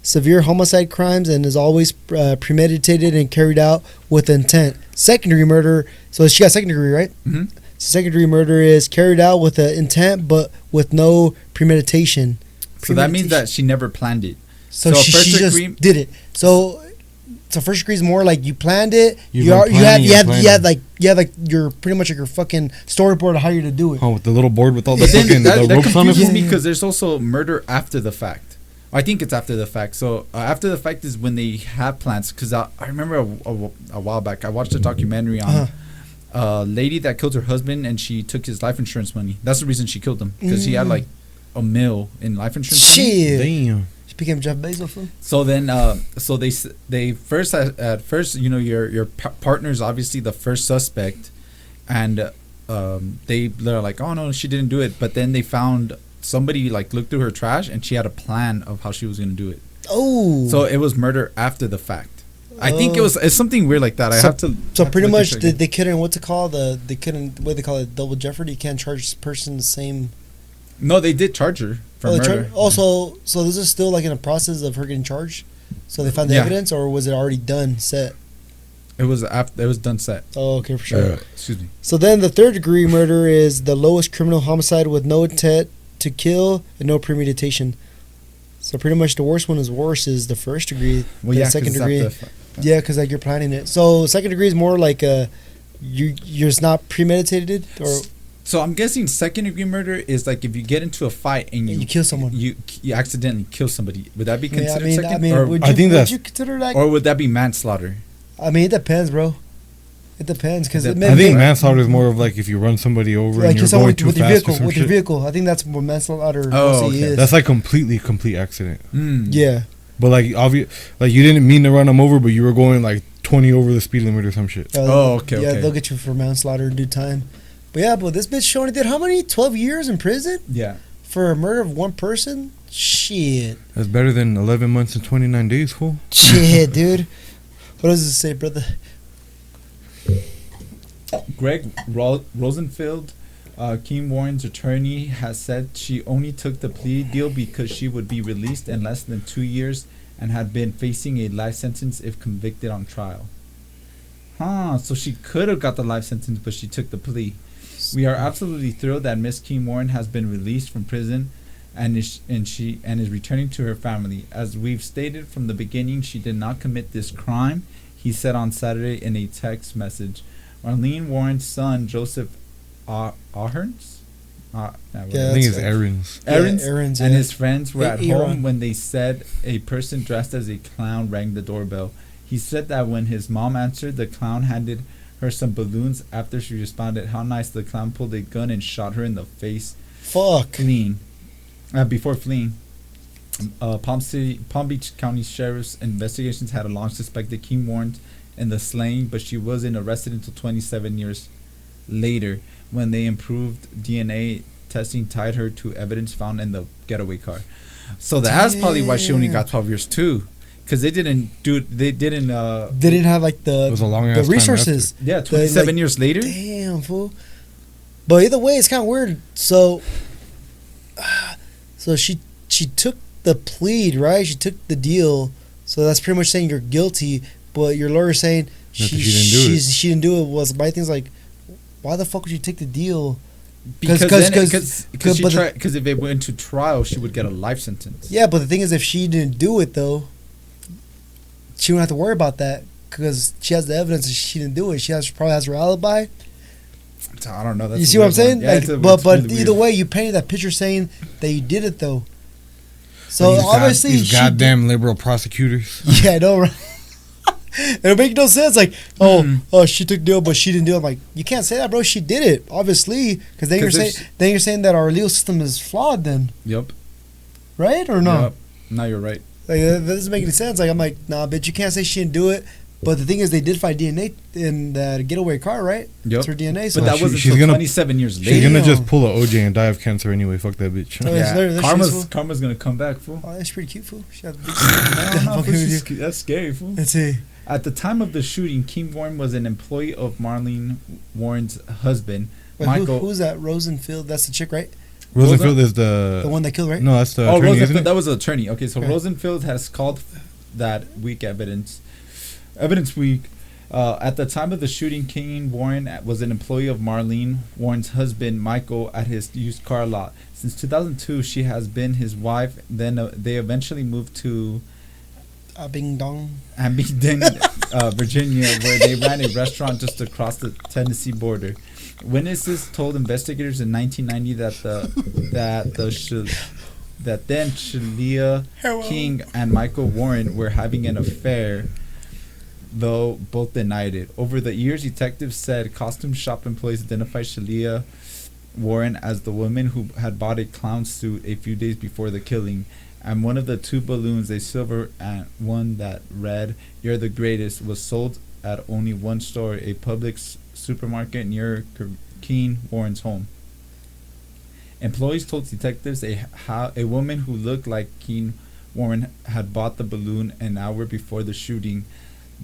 severe homicide crimes and is always premeditated and carried out with intent. Second degree murder. So she got second degree, right? Mm-hmm. Second degree murder is carried out with an intent but with no premeditation. So that means that she never planned it. So she just did it. So first degree is more like you planned it. You had like your pretty much like your fucking storyboard of how you're gonna do it. Oh, with the little board with all the But then fucking that ropes on it. confuses me because there's also murder after the fact. I think it's after the fact. So after the fact is when they have plans. Because I remember a while back I watched a documentary on a lady that killed her husband and she took his life insurance money. That's the reason she killed him, because he had like $1 million in life insurance money. Shit. Damn. She became Jeff Bezos. Fool. So then, so they first at first, you know, your partner is obviously the first suspect, and they're like, oh no, she didn't do it. But then they found somebody like looked through her trash, and she had a plan of how she was gonna do it. Oh. So it was murder after the fact. I think it's something weird like that. So pretty much they couldn't, what's it called? They couldn't, what they call it, double jeopardy. You can't charge this person the same. No, they did charge her for murder. Also, so this is still like in a process of her getting charged. So they found the evidence, or was it already done, set? It was done set. Oh, okay, for sure. Excuse me. So then the third degree murder is the lowest criminal homicide with no intent to kill and no premeditation. So pretty much the worst one is the first degree. Well, yeah, second degree. Yeah, because like you're planning it. So second degree is more like you're just not premeditated, or. So I'm guessing second degree murder is like if you get into a fight and you kill someone. You accidentally kill somebody. Would that be considered second? I mean, or, would I think would you consider that? Or would that be manslaughter? I mean, it depends, bro. It depends, because I think manslaughter is more of like if you run somebody over and you're going too fast with your vehicle. I think that's what manslaughter is. That's like complete accident. Yeah. But like like you didn't mean to run them over, but you were going like 20 over the speed limit or some shit. Okay. Yeah, they'll get you for manslaughter in due time. But this bitch only did how many? 12 years in prison? Yeah. For a murder of one person? Shit. That's better than 11 months and 29 days, fool. Shit, dude. What does it say, brother? Greg Rosenfield, Keem Warren's attorney, has said she only took the plea deal because she would be released in less than 2 years and had been facing a life sentence if convicted on trial. So she could have got the life sentence, but she took the plea. We are absolutely thrilled that Miss Keem Warren has been released from prison and is returning to her family. As we've stated from the beginning, she did not commit this crime, he said on Saturday in a text message. Marlene Warren's son, Joseph Ahrens? I think it's Aaron's. Aaron's and his friends were at home when they said a person dressed as a clown rang the doorbell. He said that when his mom answered, the clown handed her some balloons. After she responded, how nice, the clown pulled a gun and shot her in the face. Fuck. Before fleeing. Palm Beach County Sheriff's investigations had long suspected Keem Warren in the slaying, but she wasn't arrested until 27 years later when they improved DNA testing tied her to evidence found in the getaway car. So that's probably why she only got 12 years too, because they didn't have like the resources. Yeah, 27 years later. Damn, fool. But either way, it's kind of weird. So she took the plea, right? She took the deal. So that's pretty much saying you're guilty. But your lawyer saying she didn't do it. Was my thing's like, why the fuck would you take the deal? Because if it went to trial, she would get a life sentence. Yeah, but the thing is, if she didn't do it though, she wouldn't have to worry about that because she has the evidence that she didn't do it. She probably has her alibi. I don't know. That's you see what I'm saying? Yeah, but really either way, you painted that picture saying that you did it though. So obviously, these goddamn liberal prosecutors. Yeah, I know, right? It'll make no sense. Like, she took the deal, but she didn't do it. I'm like, you can't say that, bro. She did it, obviously, because then you're saying that our legal system is flawed. Then, yep, right or no? Yep. No, you're right. Like, that doesn't make any sense. Like, I'm like, nah, bitch, you can't say she didn't do it. But the thing is, they did find DNA in that getaway car, right? Yep. It's her DNA. So but that wasn't until 27 years later. She's gonna just pull an OJ and die of cancer anyway. Fuck that bitch. Karma's gonna come back, fool. Oh, that's pretty cute, fool. That's scary, fool. Let's see. At the time of the shooting, King Warren was an employee of Marlene Warren's husband, Wait, Michael. who's that? Rosenfield. That's the chick, right? Rosenfield is the one that killed, right? No, that's the Oh, attorney, isn't Rosenfield, it? that was the attorney. Okay, so Okay. Rosenfield has called that week evidence week. At the time of the shooting, King Warren was an employee of Marlene Warren's husband, Michael, at his used car lot. Since 2002, she has been his wife. Then they eventually moved to Bing dong. Abingdon, Virginia, where they ran a restaurant just across the Tennessee border. Witnesses told investigators in 1990 that then Shalia King and Michael Warren were having an affair, though both denied it. Over the years, detectives said costume shop employees identified Shalia Warren as the woman who had bought a clown suit a few days before the killing, and one of the two balloons, a silver and one that read "You're the Greatest," was sold at only one store, a Publix supermarket near King Warren's home. Employees told detectives a woman who looked like King Warren had bought the balloon an hour before the shooting.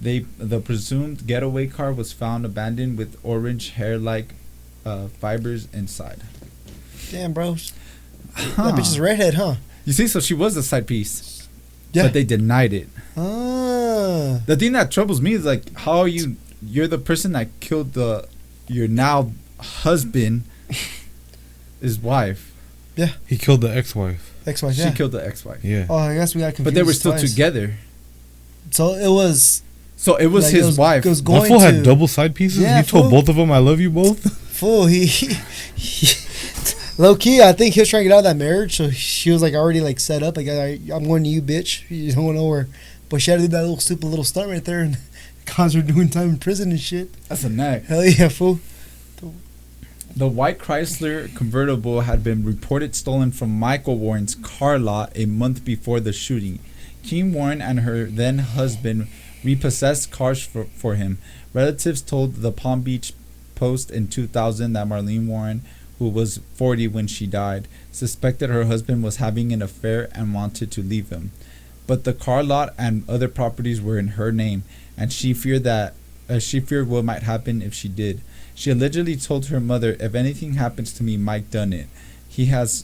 The presumed getaway car was found abandoned with orange hair-like fibers inside. Damn, bro. That bitch is redhead, huh? You see, so she was a side piece. Yeah. But they denied it. Ah. The thing that troubles me is like, how are you're the person that killed your now husband, his wife. Yeah. He killed the ex-wife. Ex-wife, She yeah. killed the ex-wife. Yeah. Oh, I guess we got confused. But they were still twice. together. So it was So it was like, his wife. It was That going fool to had double side pieces. Yeah, He told fool. both of them, "I love you both." Fool, he low key, I think he was trying to get out of that marriage, so she was like already like set up. Like, I'm going to you, bitch. You don't know where. But she had to do that little stupid little stunt right there, and cause her doing time in prison and shit. That's a neck. Hell yeah, fool. The white Chrysler convertible had been reported stolen from Michael Warren's car lot a month before the shooting. King Warren and her then husband repossessed cars for him. Relatives told the Palm Beach Post in 2000 that Marlene Warren, who was 40 when she died, suspected her husband was having an affair and wanted to leave him. But the car lot and other properties were in her name, and she feared what might happen if she did. She allegedly told her mother, "If anything happens to me, Mike done it. He has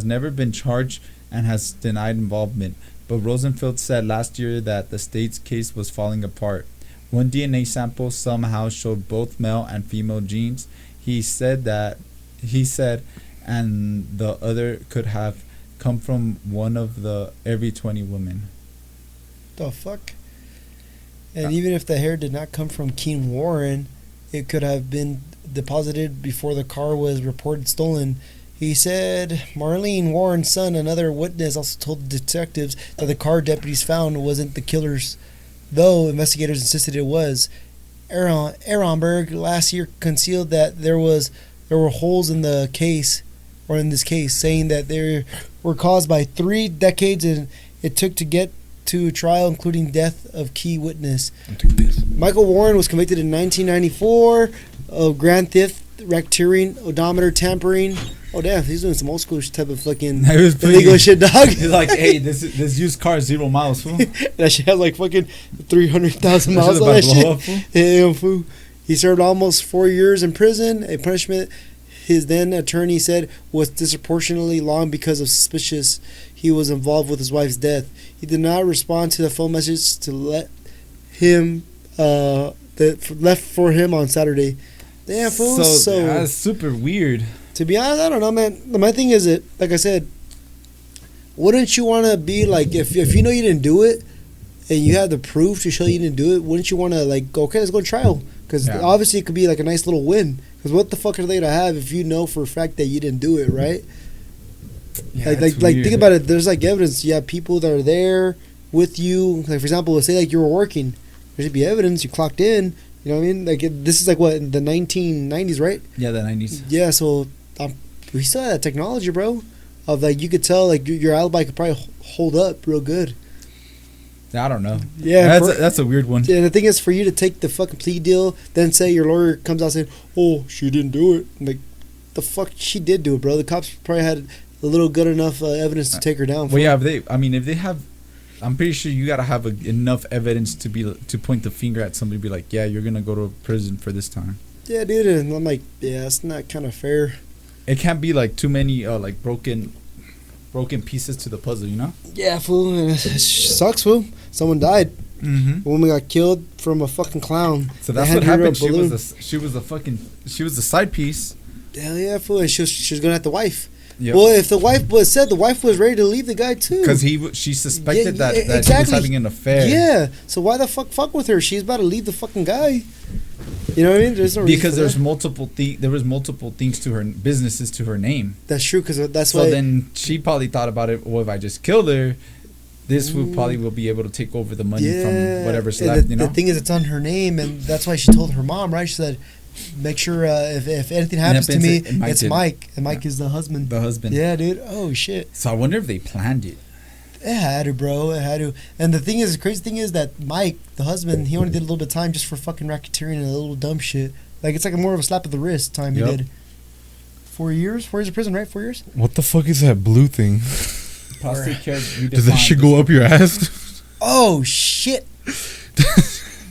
never been charged and has denied involvement." But Rosenfield said last year that the state's case was falling apart. One DNA sample somehow showed both male and female genes. He said, and the other could have come from one of the every 20 women. The fuck? And even if the hair did not come from King Warren, it could have been deposited before the car was reported stolen. He said Marlene Warren's son, another witness, also told detectives that the car deputies found wasn't the killer's, though investigators insisted it was. Ehrenberg last year concealed that there were holes in the case, or in this case, saying that they were caused by 3 decades and it took to get to trial, including death of key witness. Michael Warren was convicted in 1994 of grand theft, racketeering, odometer tampering. Oh damn, he's doing some old school type of fucking He was pretty- illegal shit, dog. He's like, "Hey, this used car is 0 miles, fool." That shit has like fucking 300,000 That miles shit's on about that to blow shit. up, fool. Damn, fool. He served almost 4 years in prison, a punishment his then attorney said was disproportionately long because of suspicious he was involved with his wife's death. He did not respond to the phone message to let him that left for him on Saturday. Damn, fool. So that's super weird. to be honest, I don't know, man. My thing is that, like I said, wouldn't you want to be like, if you know you didn't do it and you have the proof to show you didn't do it, wouldn't you want to like go, okay, let's go to trial? Because Yeah. obviously it could be like a nice little win. Because what the fuck are they gonna have if you know for a fact that you didn't do it, right? Yeah, like it's like weird. think about it. There's like evidence. You have people that are there with you. Like for example, say like you were working. There should be evidence. You clocked in. You know what I mean? Like this is like what, in the 1990s, right? Yeah, the 90s. Yeah. So we still had that technology, bro. Of like you could tell like your alibi could probably hold up real good. I don't know. Yeah, That's a weird one. And the thing is, for you to take the fucking plea deal, then say your lawyer comes out saying, "Oh, she didn't do it." I'm like, the fuck, she did do it, bro. The cops probably had a little good enough evidence to take her down. Well, yeah, if they have I'm pretty sure you gotta have enough evidence to point the finger at somebody and be like, yeah, you're gonna go to prison for this time. Yeah, dude. And I'm like, yeah, it's not kind of fair. It can't be like too many like broken pieces to the puzzle, you know? Yeah, fool. It sucks, fool. Someone died. Mm-hmm. A woman got killed from a fucking clown. So They that's handed what her a happened. She balloon. was the side piece. Hell yeah, fool. And she was gonna have the wife. Yep. Well, if the wife was said the wife was ready to leave the guy too. Because she suspected Yeah, that he was exactly. having an affair. Yeah. So why the fuck with her? She's about to leave the fucking guy. You know what I mean? There's no reason Because for there's that. there was multiple things to her businesses to her name. That's true. Because that's So why. then she probably thought about it. Well, if I just killed her, this fool probably will be able to take over the money from whatever's and left. the, You know. the thing is, it's on her name, and that's why she told her mom. Right? She said, "Make sure if anything happens to me, it's Mike, and Mike is the husband." The husband. Yeah, dude. Oh shit. So I wonder if they planned it. It had to, bro. It had to. And the thing is, the crazy thing is that Mike, the husband, he only did a little bit of time just for fucking racketeering and a little dumb shit. Like, it's like more of a slap of the wrist time he Yep. did. 4 years? 4 years of prison, right? 4 years? What the fuck is that blue thing? Prostate care Does that shit go up your ass? Oh, shit.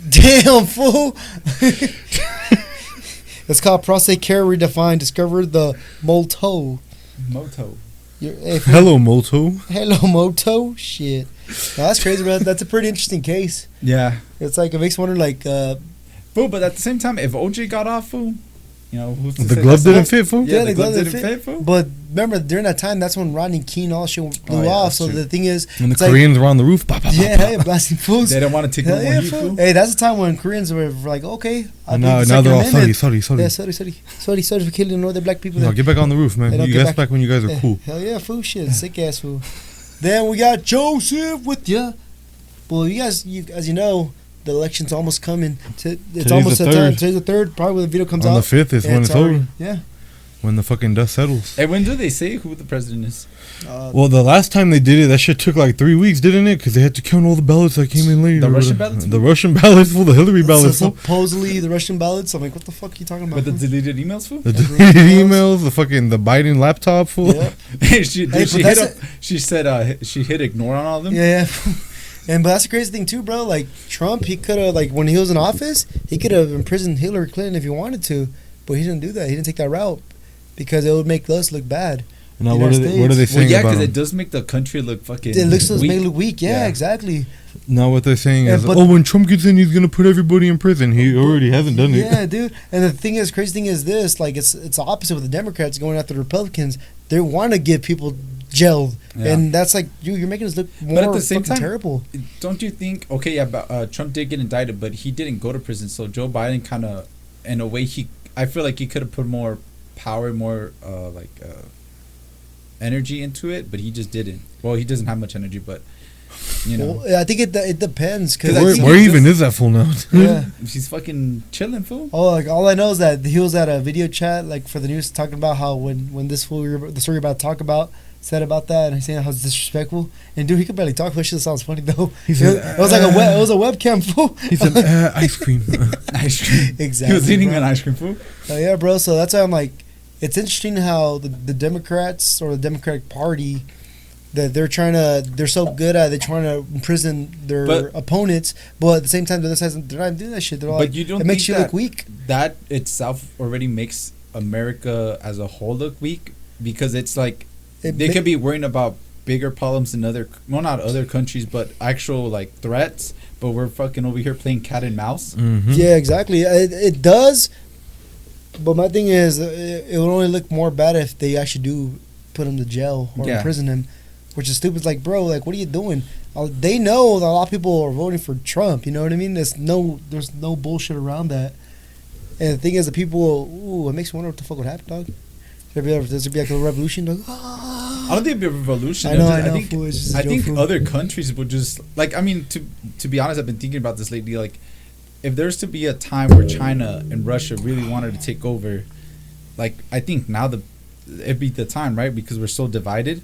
Damn, fool. It's called Prostate Care Redefined. Discovered the Molto. Moto. Hey, Hello, Moto. hello, Moto. Shit. Now, that's crazy, bro. That's a pretty interesting case. Yeah. It's like, it makes me wonder, like, Fool, but at the same time, if OJ got off, fool, you know, who's to The say glove that's didn't not- fit, fool? Yeah, the the glove glove didn't fit, fool. But remember, during that time, that's when Rodney King all shit blew yeah, off. that's So true. the thing is, And the it's like- Koreans were on the roof. Bah, bah, bah, yeah, bah. hey, blasting fools. They don't want to take Hell no yeah, more heat, fool. fool. Hey, that's the time when Koreans were like, okay, I And think now the they're Second all Amendment- sorry. Yeah, sorry for killing all the black people. No, there. get back on the roof, man. They don't You get guys back when you guys are cool. Hell yeah, fool. Shit, sick ass fool. Then we got Joseph with ya. Well, you guys, as you know, the election's almost coming. It's Today's almost the the time. 3rd. Today's the 3rd. Probably when the video comes On out. the 5th is Yeah, when it's already- over. Yeah. When the fucking dust settles. Hey, when do they say who the president is? Well, the last time they did it, that shit took like 3 weeks, didn't it? Because they had to count all the ballots that came in later. The Russian ballots? The Russian ballots, the Hillary So ballots, supposedly the Russian ballots. I'm like, what the fuck are you talking about? With the fool? deleted emails, fool? the deleted deleted emails, the fucking the Biden laptop, fool. Yep. Hey, she Hey, hit but up, she said she hit ignore on all of them. Yeah. And but that's the crazy thing too, bro. Like Trump, he could have like when he was in office, he could have imprisoned Hillary Clinton if he wanted to, but he didn't do that. He didn't take that route because it would make us look bad. Now, The what are United they States. saying Well, yeah, about because him? it does make the country look fucking. It looks weak. make it look weak. Yeah, Yeah. exactly. Now what they're saying Yeah, is, but- oh, when Trump gets in, he's gonna put everybody in prison. He already hasn't done it. Yeah, dude. And the thing is, crazy thing is this: like it's the opposite with the Democrats going after the Republicans. They want to give people jailed, Yeah. and that's like you're making us look more at the same fucking time- terrible. Don't you think? Okay, yeah, but Trump did get indicted, but he didn't go to prison. So Joe Biden kind of, in a way, I feel like he could have put more power, more energy into it, but he just didn't. Well, he doesn't have much energy, but you know, Well, I think it depends because Where, think where he even just- is that fool now? yeah. he's fucking chilling, fool. Oh, like all I know is that he was at a video chat like for the news talking about how when this fool the story you're about to talk about said about that and he's saying how it's disrespectful and dude he could barely talk. That shit sounds funny though. He It said, was like it was a webcam fool. He said, ice cream. Ice cream. Exactly. He was eating bro. an ice cream, fool. Oh, yeah, bro. So that's why I'm like, it's interesting how the Democrats or the Democratic Party that they're so good at they're trying to imprison their But- opponents, but at the same time the other side they're not doing that shit. They're all But like, you don't it makes think you look weak. That itself already makes America as a whole look weak because it's like they could be worrying about bigger problems in not other countries, but actual like threats. But we're fucking over here playing cat and mouse. Mm-hmm. Yeah, exactly. It does. But my thing is, it would only look more bad if they actually do put him to jail or Yeah. imprison him, which is stupid. It's like, bro, like, what are you doing? They know that a lot of people are voting for Trump. You know what I mean? There's no bullshit around that. And the thing is, the people, it makes me wonder what the fuck would happen, dog. Does there be like a revolution, dog? I don't think it'd be a revolution. I know, I I know, think, fool, it's just a I joke, think fool. other countries would just like. I mean, to be honest, I've been thinking about this lately. Like, if there's to be a time where China and Russia really wanted to take over, like I think now it'd be the time, right? Because we're so divided.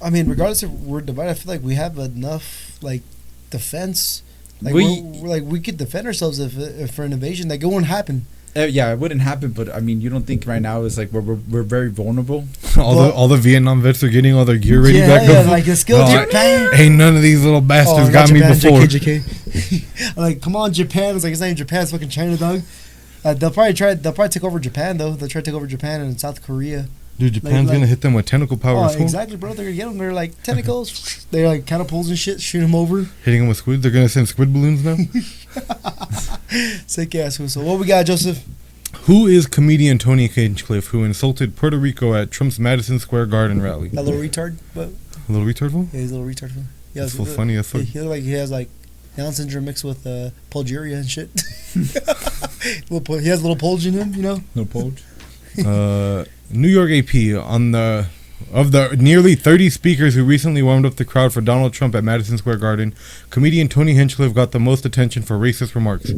I mean, regardless if we're divided, I feel like we have enough like defense. Like We- we're like we could defend ourselves if for an invasion. Like it won't happen. Yeah, it wouldn't happen. But I mean, you don't think right now is like we're very vulnerable. all the Vietnam vets are getting all their gear ready back up. like it's still Japan. Ain't none of these little bastards got me Japan, before. JK. Like, come on, Japan. It's like it's not even Japan. It's fucking China, dog. They'll probably take over Japan though. They'll try to take over Japan and South Korea. Dude, Japan's gonna hit them with tentacle powers. Exactly, bro. They're gonna get them. They're like tentacles. They're like catapults and shit. Shoot them over. Hitting them with squids. They're gonna send squid balloons now. Sick ass. So what we got, Joseph? Who is comedian Tony Hinchcliffe, who insulted Puerto Rico at Trump's Madison Square Garden rally? That little retard. But A little retard fool? yeah, he's a little retard. Yeah, That's so funny. That's He funny. looks like he has like Down syndrome mixed with Polgeria and shit. He has a little Polge in him, you know. No Polge. New York AP of the nearly 30 speakers who recently warmed up the crowd for Donald Trump at Madison Square Garden, comedian Tony Hinchcliffe got the most attention for racist remarks.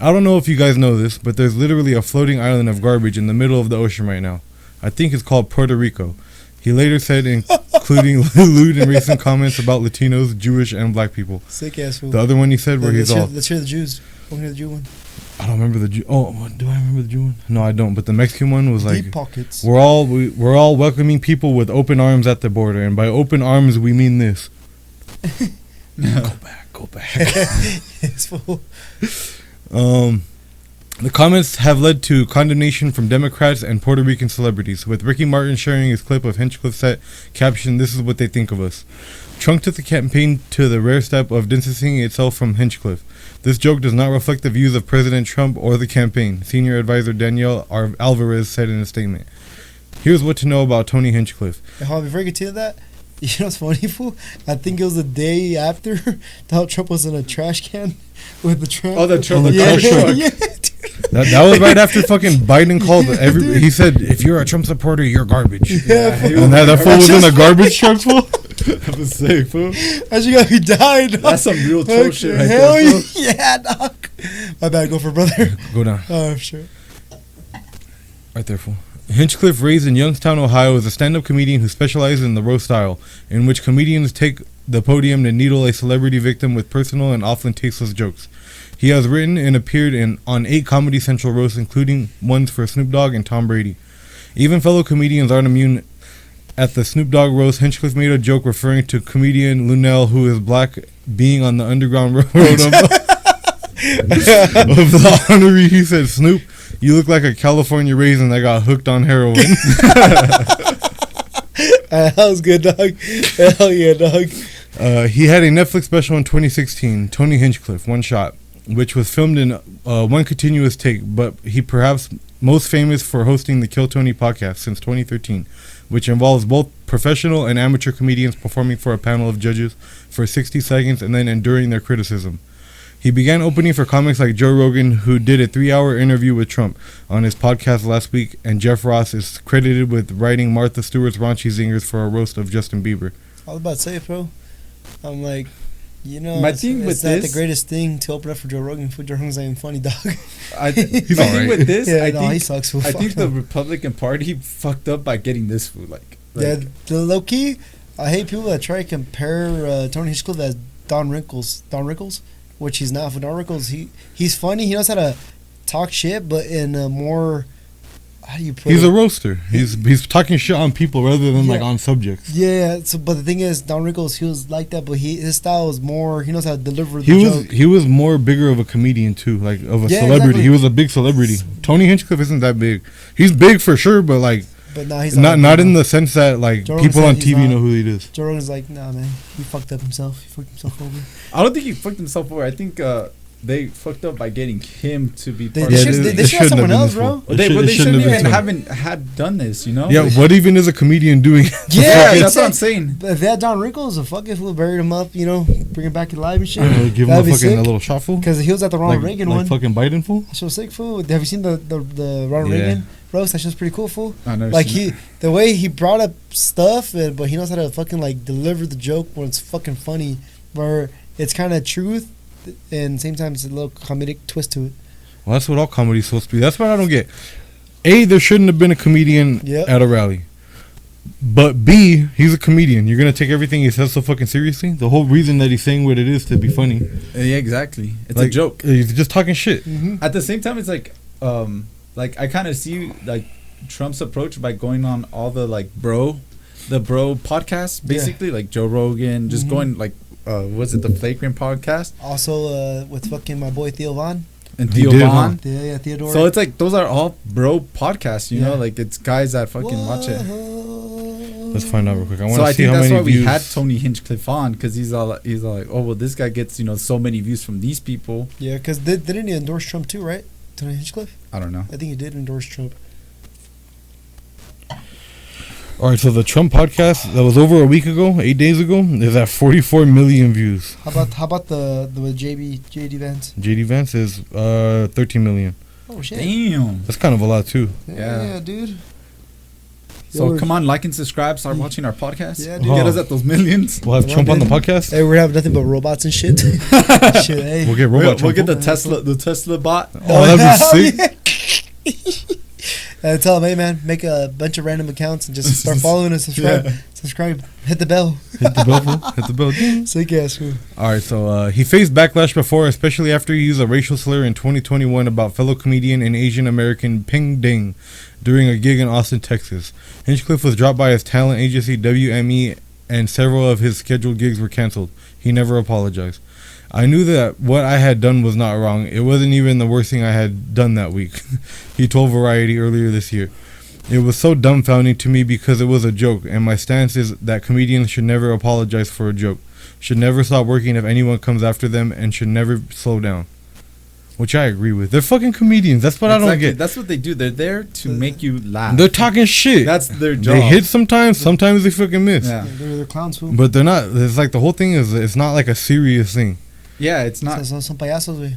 I don't know if you guys know this, but there's literally a floating island of garbage in the middle of the ocean right now. I think it's called Puerto Rico. He later said, including lewd and racist comments about Latinos, Jewish, and black people. Sick ass fool. The other one he said where he's all... Let's hear the Jews. We'll hear the Jew one. I don't remember the Jew... Oh, do I remember the Jew one? No, I don't. But the Mexican one was like... Deep pockets. We're all welcoming people with open arms at the border. And by open arms, we mean this. Go back. Yes, fool. The comments have led to condemnation from Democrats and Puerto Rican celebrities, with Ricky Martin sharing his clip of Hinchcliffe's set captioned, "This is what they think of us." Trump took the campaign to the rare step of distancing itself from Hinchcliffe. This joke does not reflect the views of President Trump or the campaign, senior advisor Danielle Alvarez said in a statement. Here's what to know about Tony Hinchcliffe. Before I get to that, you know what's funny, fool? I think it was the day after Donald Trump was in a trash can with the Trump. Oh, the Trump. Yeah, trash truck. yeah. That was right after fucking Biden called every. He said, "If you're a Trump supporter, you're garbage." Yeah, fool. And that fool was in a garbage truck, fool. That was sick, fool. Actually, got he died. Dog. That's some real troll shit right Hell there, fool. yeah, dog. My bad, go for brother. Go down. Oh, sure. Right there, fool. Hinchcliffe, raised in Youngstown, Ohio, is a stand-up comedian who specializes in the roast style, in which comedians take the podium to needle a celebrity victim with personal and often tasteless jokes. He has written and appeared on 8 Comedy Central roasts, including ones for Snoop Dogg and Tom Brady. Even fellow comedians aren't immune. At the Snoop Dogg roast, Hinchcliffe made a joke referring to comedian Lunel, who is black, being on the Underground Railroad of the honoree. He said, "Snoop, you look like a California raisin that got hooked on heroin." That was good, dog. Hell yeah, dog. He had a Netflix special in 2016, Tony Hinchcliffe, One Shot, which was filmed in one continuous take, but he perhaps most famous for hosting the Kill Tony podcast since 2013, which involves both professional and amateur comedians performing for a panel of judges for 60 seconds and then enduring their criticism. He began opening for comics like Joe Rogan, who did a 3-hour interview with Trump on his podcast last week, and Jeff Ross is credited with writing Martha Stewart's raunchy zingers for a roast of Justin Bieber. I was about to say, bro. I'm like, you know, My it's, thing with it's not this- the greatest thing to open up for Joe Rogan. Joe Rogan's not even funny, dog. My He's all thing right. with this, Yeah, I no, think he sucks, fool. I Fuck think the him. Republican Party fucked up by getting this food. Yeah, the low key, I hate people that try to compare Tony Hinchcliffe as Don Rickles, which he's not. For Don Rickles, he's funny. He knows how to talk shit, but in a more, how do you put He's it? a roaster. He's talking shit on people rather than like Yeah. on subjects. Yeah, so but the thing is, Don Rickles, he was like that, but his style is more. He knows how to deliver the joke. He was more bigger of a comedian too, like of a Yeah, celebrity. exactly. He was a big celebrity. Tony Hinchcliffe isn't that big. He's big for sure, but like But now he's not in the sense that like Joe Rogan people on said he's TV not. know who he is. Joe Rogan's like, nah, man, he fucked up himself. He fucked himself over. I don't think he fucked himself over. I think they fucked up by getting him to be They, part they of should it. they should have someone else, bro. Well, they It shouldn't been even him. haven't had done this, you know? Yeah, what even is a comedian doing? Yeah, Fuck that's it. what I'm saying. But if they had Don Rickles, fuck if we buried him up, you know, bring him back alive and shit. Give him a That'd be fucking sick. a little shot full. Because he was at the Ronald Like, Reagan like one. fucking Biden full. That's so sick, fool. Have you seen the Ronald Yeah. Reagan roast? That shit's pretty cool, fool. I never Like seen the way he brought up stuff, but he knows how to fucking like deliver the joke when it's fucking funny, where it's kind of truth, and same time it's a little comedic twist to it. Well, that's what all comedy's supposed to be. That's what I don't get. A, there shouldn't have been a comedian Yep. at a rally. But B, he's a comedian. You're gonna take everything he says so fucking seriously. The whole reason that he's saying what it is to be funny. Yeah, exactly. It's Like, a joke. He's just talking shit. Mm-hmm. At the same time, it's like like I kind of see like Trump's approach by going on all the like bro podcasts, basically like Joe Rogan, just going like was it the Flagrant podcast? Also, with fucking my boy Theo Von. And He Theo did, Von. Yeah, Theodore. So it's like those are all bro podcasts, you know, Yeah. like it's guys that fucking watch it. Let's find out real quick. I want So to I see think how that's many why we views. had Tony Hinchcliffe on, because he's all like, oh well, this guy gets so many views from these people. Yeah, because didn't he endorse Trump too, right? Tony Hinchcliffe? I don't know. I think he did endorse Trump. All right, so the Trump podcast that was over a week ago, 8 days ago, is at 44 million views. How about the JD Vance? JD Vance is 13 million. Oh shit! Damn. That's kind of a lot too. Yeah. Dude. So Yo, come on, like and subscribe. Start watching our podcast. Yeah, dude. Get us at those millions. We'll have Come on, Trump on the dude. podcast. Hey, we're having nothing but robots and shit. Shit, hey. We'll get We'll robot Trump. get the Tesla bot. Oh, that'd be sick. Tell him, hey man, make a bunch of random accounts and just start following and subscribe. Yeah. Subscribe. Hit the bell. Hit the bell, fool. Hit the bell. Ding. Sick ass fool. All right, so he faced backlash before, especially after he used a racial slur in 2021 about fellow comedian and Asian American Ping Ding during a gig in Austin, Texas. Hinchcliffe was dropped by his talent agency WME, and several of his scheduled gigs were canceled. He never apologized. I knew that what I had done was not wrong. It wasn't even the worst thing I had done that week, he told Variety earlier this year. It was so dumbfounding to me because it was a joke, and my stance is that comedians should never apologize for a joke, should never stop working if anyone comes after them, and should never slow down. Which I agree with. They're fucking comedians. That's what I don't get. That's what they do. They're there to make you laugh. They're talking shit. That's their job. They hit sometimes they fucking miss. Yeah. They're clowns fool. But they're not. It's like the whole thing is, it's not like a serious thing. Yeah, it's not. Son payasos, güey.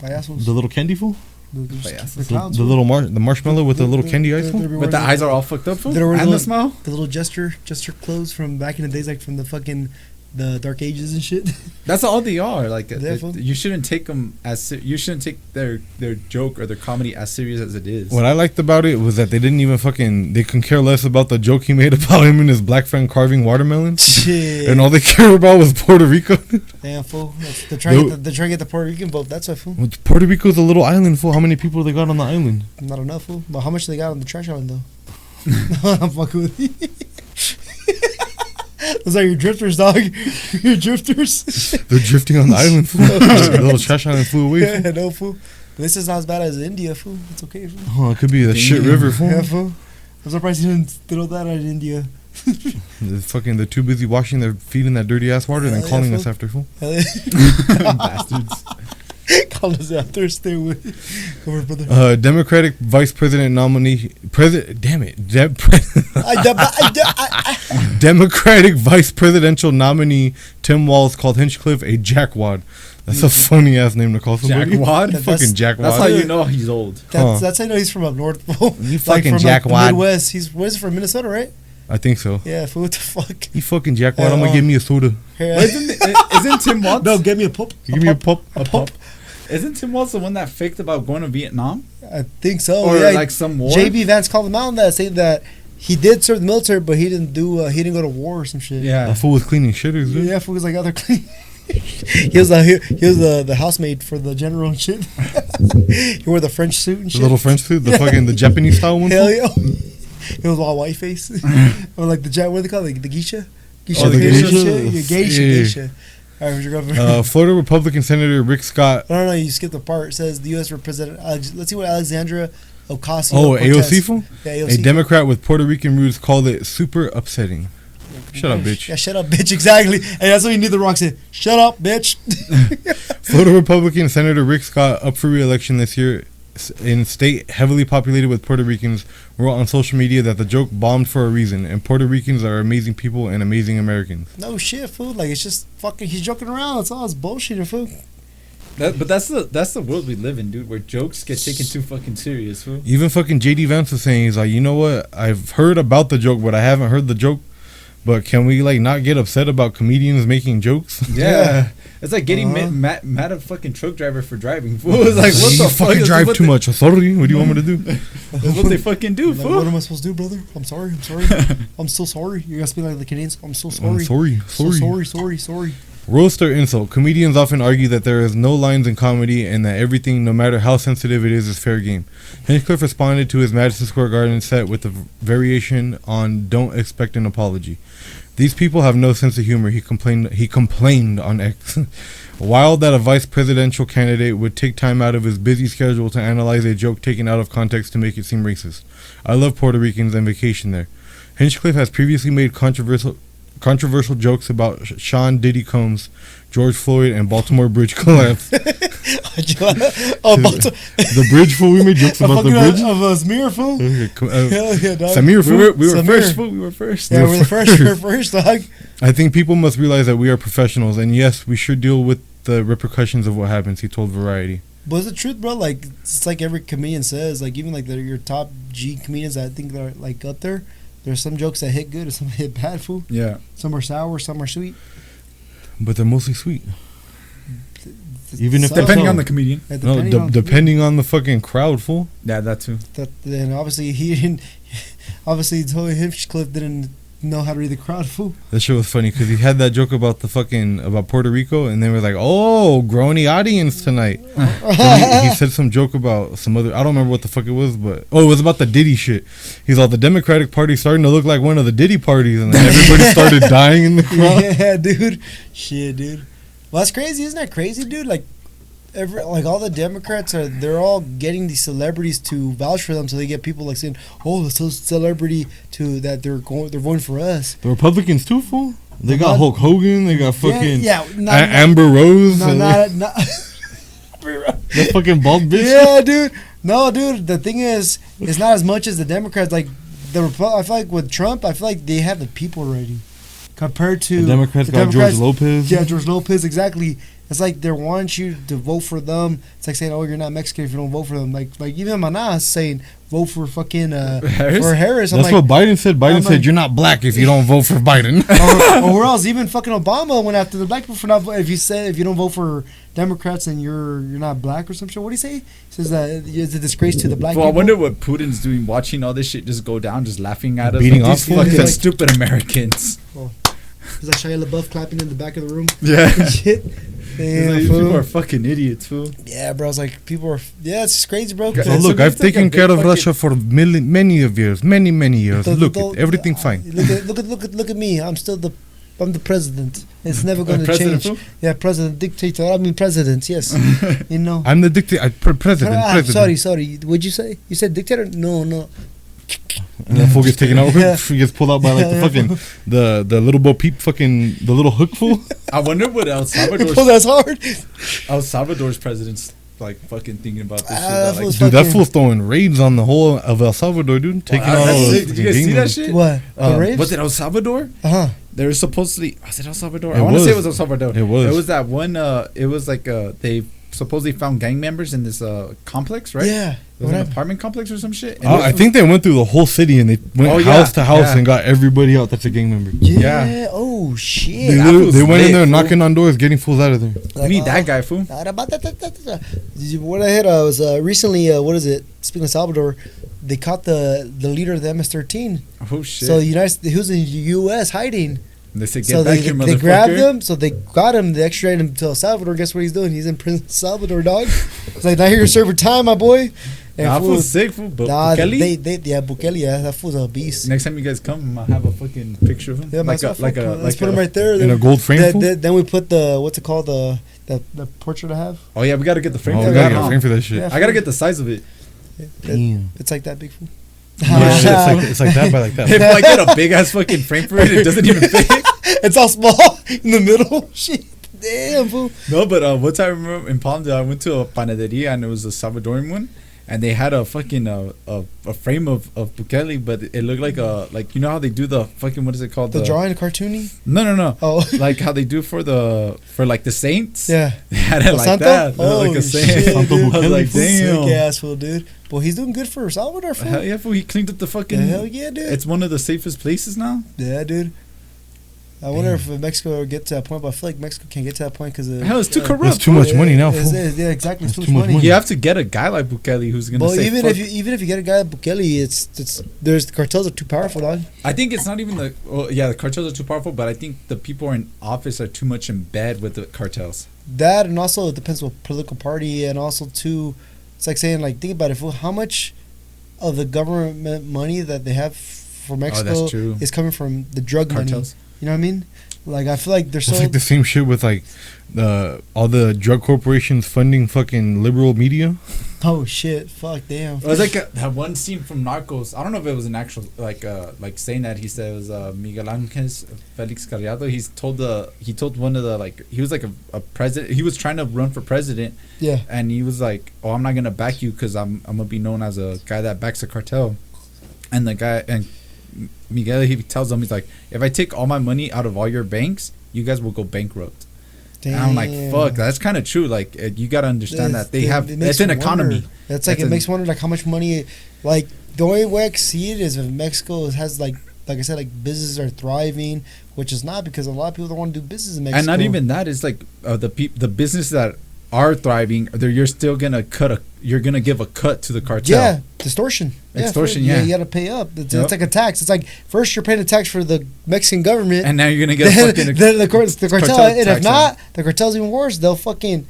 Payasos. The little candy fool? Payasos. The The, clowns. the fool. little the marshmallow with the little candy ice fool? They're But the wearing eyes are all fucked up, fool. They're wearing And the those- smile. the little gesture clothes from back in the days, like from the fucking the Dark Ages and shit. That's all they are. Like Yeah, fool. you shouldn't take them you shouldn't take their joke or their comedy as serious as it is. What I liked about it was that they didn't even they can care less about the joke he made about him and his black friend carving watermelon. Shit. And all they care about was Puerto Rico. Damn fool. They're trying to get the Puerto Rican vote. That's why fool. Puerto Rico's a little island, fool. How many people they got on the island? Not enough fool. But how much they got on the trash island though? I'm fucking with you. Those are your drifters, dog. Your drifters. They're drifting on the island, fool. The little trash island flew away, fool. Yeah, no fool. This is not as bad as India, fool. It's okay, fool. Oh, it could be the shit Damn. river, fool. Yeah, fool. I'm surprised you didn't throw that out in India. They're too busy washing their feet in that dirty ass water than Hell yeah, calling fool. us after, fool. Hell yeah. Bastards. Call us after. Stay with. Come here, brother. Democratic Vice President nominee, Democratic Vice Presidential nominee Tim Walz called Hinchcliffe a jackwad. That's a funny ass name to call somebody. Jackwad? Fucking jackwad. That's how you know he's old. That's how I know he's from up north. Fool. You fucking from jackwad. the Midwest. Where's he from? Minnesota, right? I think so. Yeah, fool. What the fuck? You fucking jackwad. I'm gonna give me a soda. Here, Isn't Tim Walz? no, get me a pop. Give me a pop. a pop. Isn't Tim Walz the one that faked about going to Vietnam? I think so. Or yeah, like some war? JB Vance called him out on that, saying that he did serve the military, but he didn't go to war or some shit. Yeah. That fool was cleaning shitters, dude. Yeah, fool was like other clean. he was the housemaid for the general and shit. He wore the French suit and The shit. little French suit, the Japanese style one. Hell fool? yeah. It was all white face. Or like what do they call it? Like the geisha? Oh, the face geisha? and shit? Yeah, geisha. All right, where's your government? Florida Republican Senator Rick Scott. No, you skipped the part. It says the U.S. Representative. Let's see what Alexandra Ocasio. Oh, AOC fool? Yeah, A AOC. Democrat with Puerto Rican roots called it super upsetting. Shut up, bitch. Yeah, shut up, bitch. Exactly. And that's what you need the rock say. Shut up, bitch. Florida Republican Senator Rick Scott, up for re-election this year in a state heavily populated with Puerto Ricans, wrote on social media that the joke bombed for a reason, and Puerto Ricans are amazing people and amazing Americans. No shit, fool. Like, it's just fucking, he's joking around. That's all. It's bullshit, fool. But that's the world we live in, dude, where jokes get taken too fucking serious, fool. Even fucking JD Vance was saying, he's like, you know what? I've heard about the joke, but I haven't heard the joke. But can we like not get upset about comedians making jokes? Yeah. It's like getting mad at a fucking truck driver for driving, fool. It's like, what You the fuck? fucking drive too much. Sorry. What do you want me to do? That's what they fucking do, Like, fool. what am I supposed to do, brother? I'm sorry. I'm so sorry. You guys be like the Canadians. I'm so sorry. I'm sorry. So sorry. Roast or insult. Comedians often argue that there is no lines in comedy and that everything, no matter how sensitive it is fair game. Hinchcleffe responded to his Madison Square Garden set with a variation on "Don't expect an apology." These people have no sense of humor, he complained on X. Wild that a vice presidential candidate would take time out of his busy schedule to analyze a joke taken out of context to make it seem racist. I love Puerto Ricans and vacation there. Hinchcleffe has previously made controversial jokes about Sean Diddy Combs, George Floyd, and Baltimore Bridge collapse. The bridge, fool. We made jokes about the bridge. Of Samir, fool. Hell yeah, dog. Samir, fool. We were Samir. first, fool. We were first. Yeah, we're the first. We're first, dog. I think people must realize that we are professionals, and yes, we should deal with the repercussions of what happens, he told Variety. But it's the truth, bro. Like, it's like every comedian says. Like, even like your top G comedians that I think are like up there, there's some jokes that hit good and some hit bad, fool. Yeah. Some are sour, some are sweet. But they're mostly sweet. Even if depending on the comedian. Yeah, depending on the fucking crowd, fool. Yeah, that too. Then obviously he didn't. Obviously, Tony Hinchcliffe didn't know how to read the crowd, fool. That shit was funny because he had that joke about about Puerto Rico, and they were like, "Oh, growny audience tonight." he said some joke about some other. I don't remember what the fuck it was, but it was about the Diddy shit. He's all, the Democratic Party starting to look like one of the Diddy parties, and then everybody started dying in the crowd. Yeah, dude. Shit, dude. Well, that's crazy. Isn't that crazy, dude? Like, all the Democrats they're all getting these celebrities to vouch for them, so they get people like saying, "Oh, the celebrity that they're voting for us." The Republicans too, fool. They got Hulk Hogan. They got fucking Amber Rose. Not that fucking bald bitch. Yeah, dude. No, dude. The thing is, it's not as much as the Democrats. Like I feel like with Trump, I feel like they have the people already. Compared to the Democrats got George Lopez. Yeah, George Lopez, exactly. It's like they want you to vote for them. It's like saying, "Oh, you're not Mexican if you don't vote for them." Like even Manas saying, "Vote for fucking Harris." For Harris. That's what Biden said. Biden said, "You're not black if you don't vote for Biden." or else even fucking Obama went after the black people for not. If you don't vote for Democrats and you're not black or some shit. What do you say? He says that it's a disgrace to the black people. I wonder what Putin's doing, watching all this shit just go down, just laughing at us, beating like off these fucking stupid Americans. He's like Shia LaBeouf clapping in the back of the room. Yeah. Shit. Damn, like, people are fucking idiots, fool. Yeah, bro. It's like people are. Yeah, it's just crazy, bro. So look, I've taken care of Russia for many years. Look, everything fine. Look at me. I'm the president. It's never going to change. Fool? Yeah, president, dictator. I mean, president. Yes, you know. I'm the dictator. President. Sorry. What'd you say? You said dictator? No. And that fool gets taken out. He gets pulled out by like the fucking the little Bo Peep fucking the little hook fool. I wonder what El Salvador's that's hard. El Salvador's president's like fucking thinking about this shit. Dude, that fool's throwing raids on the whole of El Salvador, dude. Taking all the. Did you guys see that shit? What? Was it El Salvador? They were supposedly. Was it El Salvador? I want to say it was El Salvador. It was. It was that one. It was like they supposedly found gang members in this complex, right? Yeah. It was an apartment complex or some shit. I think they went through the whole city and they went house to house and got everybody out that's a gang member. Yeah. Oh shit. They went in there knocking on doors, getting fools out of there. We need that guy, fool. What I heard was recently. What is it? Speaking of Salvador, they caught the leader of the MS-13. Oh shit. So he was in the U.S. hiding. And they said, "Get back here, motherfucker." They grabbed him, so they got him. They extradited him to El Salvador. Guess what he's doing? He's in prison, Salvador, dog. It's like, now you're serving time, my boy. Nah, that fool's sick, fool. But Bukele, that fool's a beast. Next time you guys come, I'll have a fucking picture of him. Yeah, let's put him right there. In a gold frame. Then we put what's it called, the portrait I have. Oh yeah, we gotta get the frame. We gotta get a frame for that shit. I gotta get the size of it. Damn. It's like that big fool. It's like that by like that. If I get a big ass fucking frame for it, it doesn't even fit. It's all small in the middle. Shit. Damn, fool. No, but one time I remember in Palmdale, I went to a panaderia and it was a Salvadorian one. And they had a fucking a frame of Bukele, but it looked like you know how they do the fucking, what is it called? The drawing, cartoony? No. Oh. Like how they do for like the saints? Yeah. They had it like Santo? that. Oh, like a saint. shit, I was like, damn. Sick ass fool, dude. Well, he's doing good for Salvador, fool. Hell yeah, fool. He cleaned up the fucking... Hell yeah, dude. It's one of the safest places now. Yeah, dude. I wonder if Mexico will get to that point, but I feel like Mexico can't get to that point because Hell, it's too corrupt. It's too much money now. Yeah, exactly. It's It's too much money. You have to get a guy like Bukele who's gonna Well, say. even fuck. if you get a guy like Bukele, it's there's the cartels are too powerful, dog. I think it's not even the. Well, yeah, the cartels are too powerful, but I think the people in office are too much in bed with the cartels. That, and also it depends what political party, and also too, it's like saying, like, think about it, fool, how much of the government money that they have for Mexico that's true. is coming from the drug Cartels. money. You know what I mean? Like, I feel like they're so. It's like the same shit with like all the drug corporations funding fucking liberal media. Oh shit! Fuck, damn. It was like that one scene from Narcos. I don't know if it was an actual like saying that he said it was Miguel Angel Felix Carriado. He told one of the like he was like a president. He was trying to run for president. Yeah. And he was like, "Oh, I'm not gonna back you because I'm gonna be known as a guy that backs a cartel." And the guy and Miguel, he tells them, he's like, "If I take all my money out of all your banks, you guys will go bankrupt." Damn. And I'm like, "Fuck, that's kind of true." Like, you gotta understand that they have. Makes It's an me economy. wonder. That's like, it makes me wonder, like, how much money. Like, the only way I can see it is if Mexico has like I said, like, businesses are thriving, which is not, because a lot of people don't want to do business in Mexico. And not even that. It's like the business that are thriving. You're still gonna you're gonna give a cut to the cartel. Yeah, distortion. Extortion, yeah. yeah. You got to pay up. It's like a tax. It's like, first you're paying a tax for the Mexican government, And now you're gonna get a fucking then the cartel. And if tax not, the cartel's even worse. They'll fucking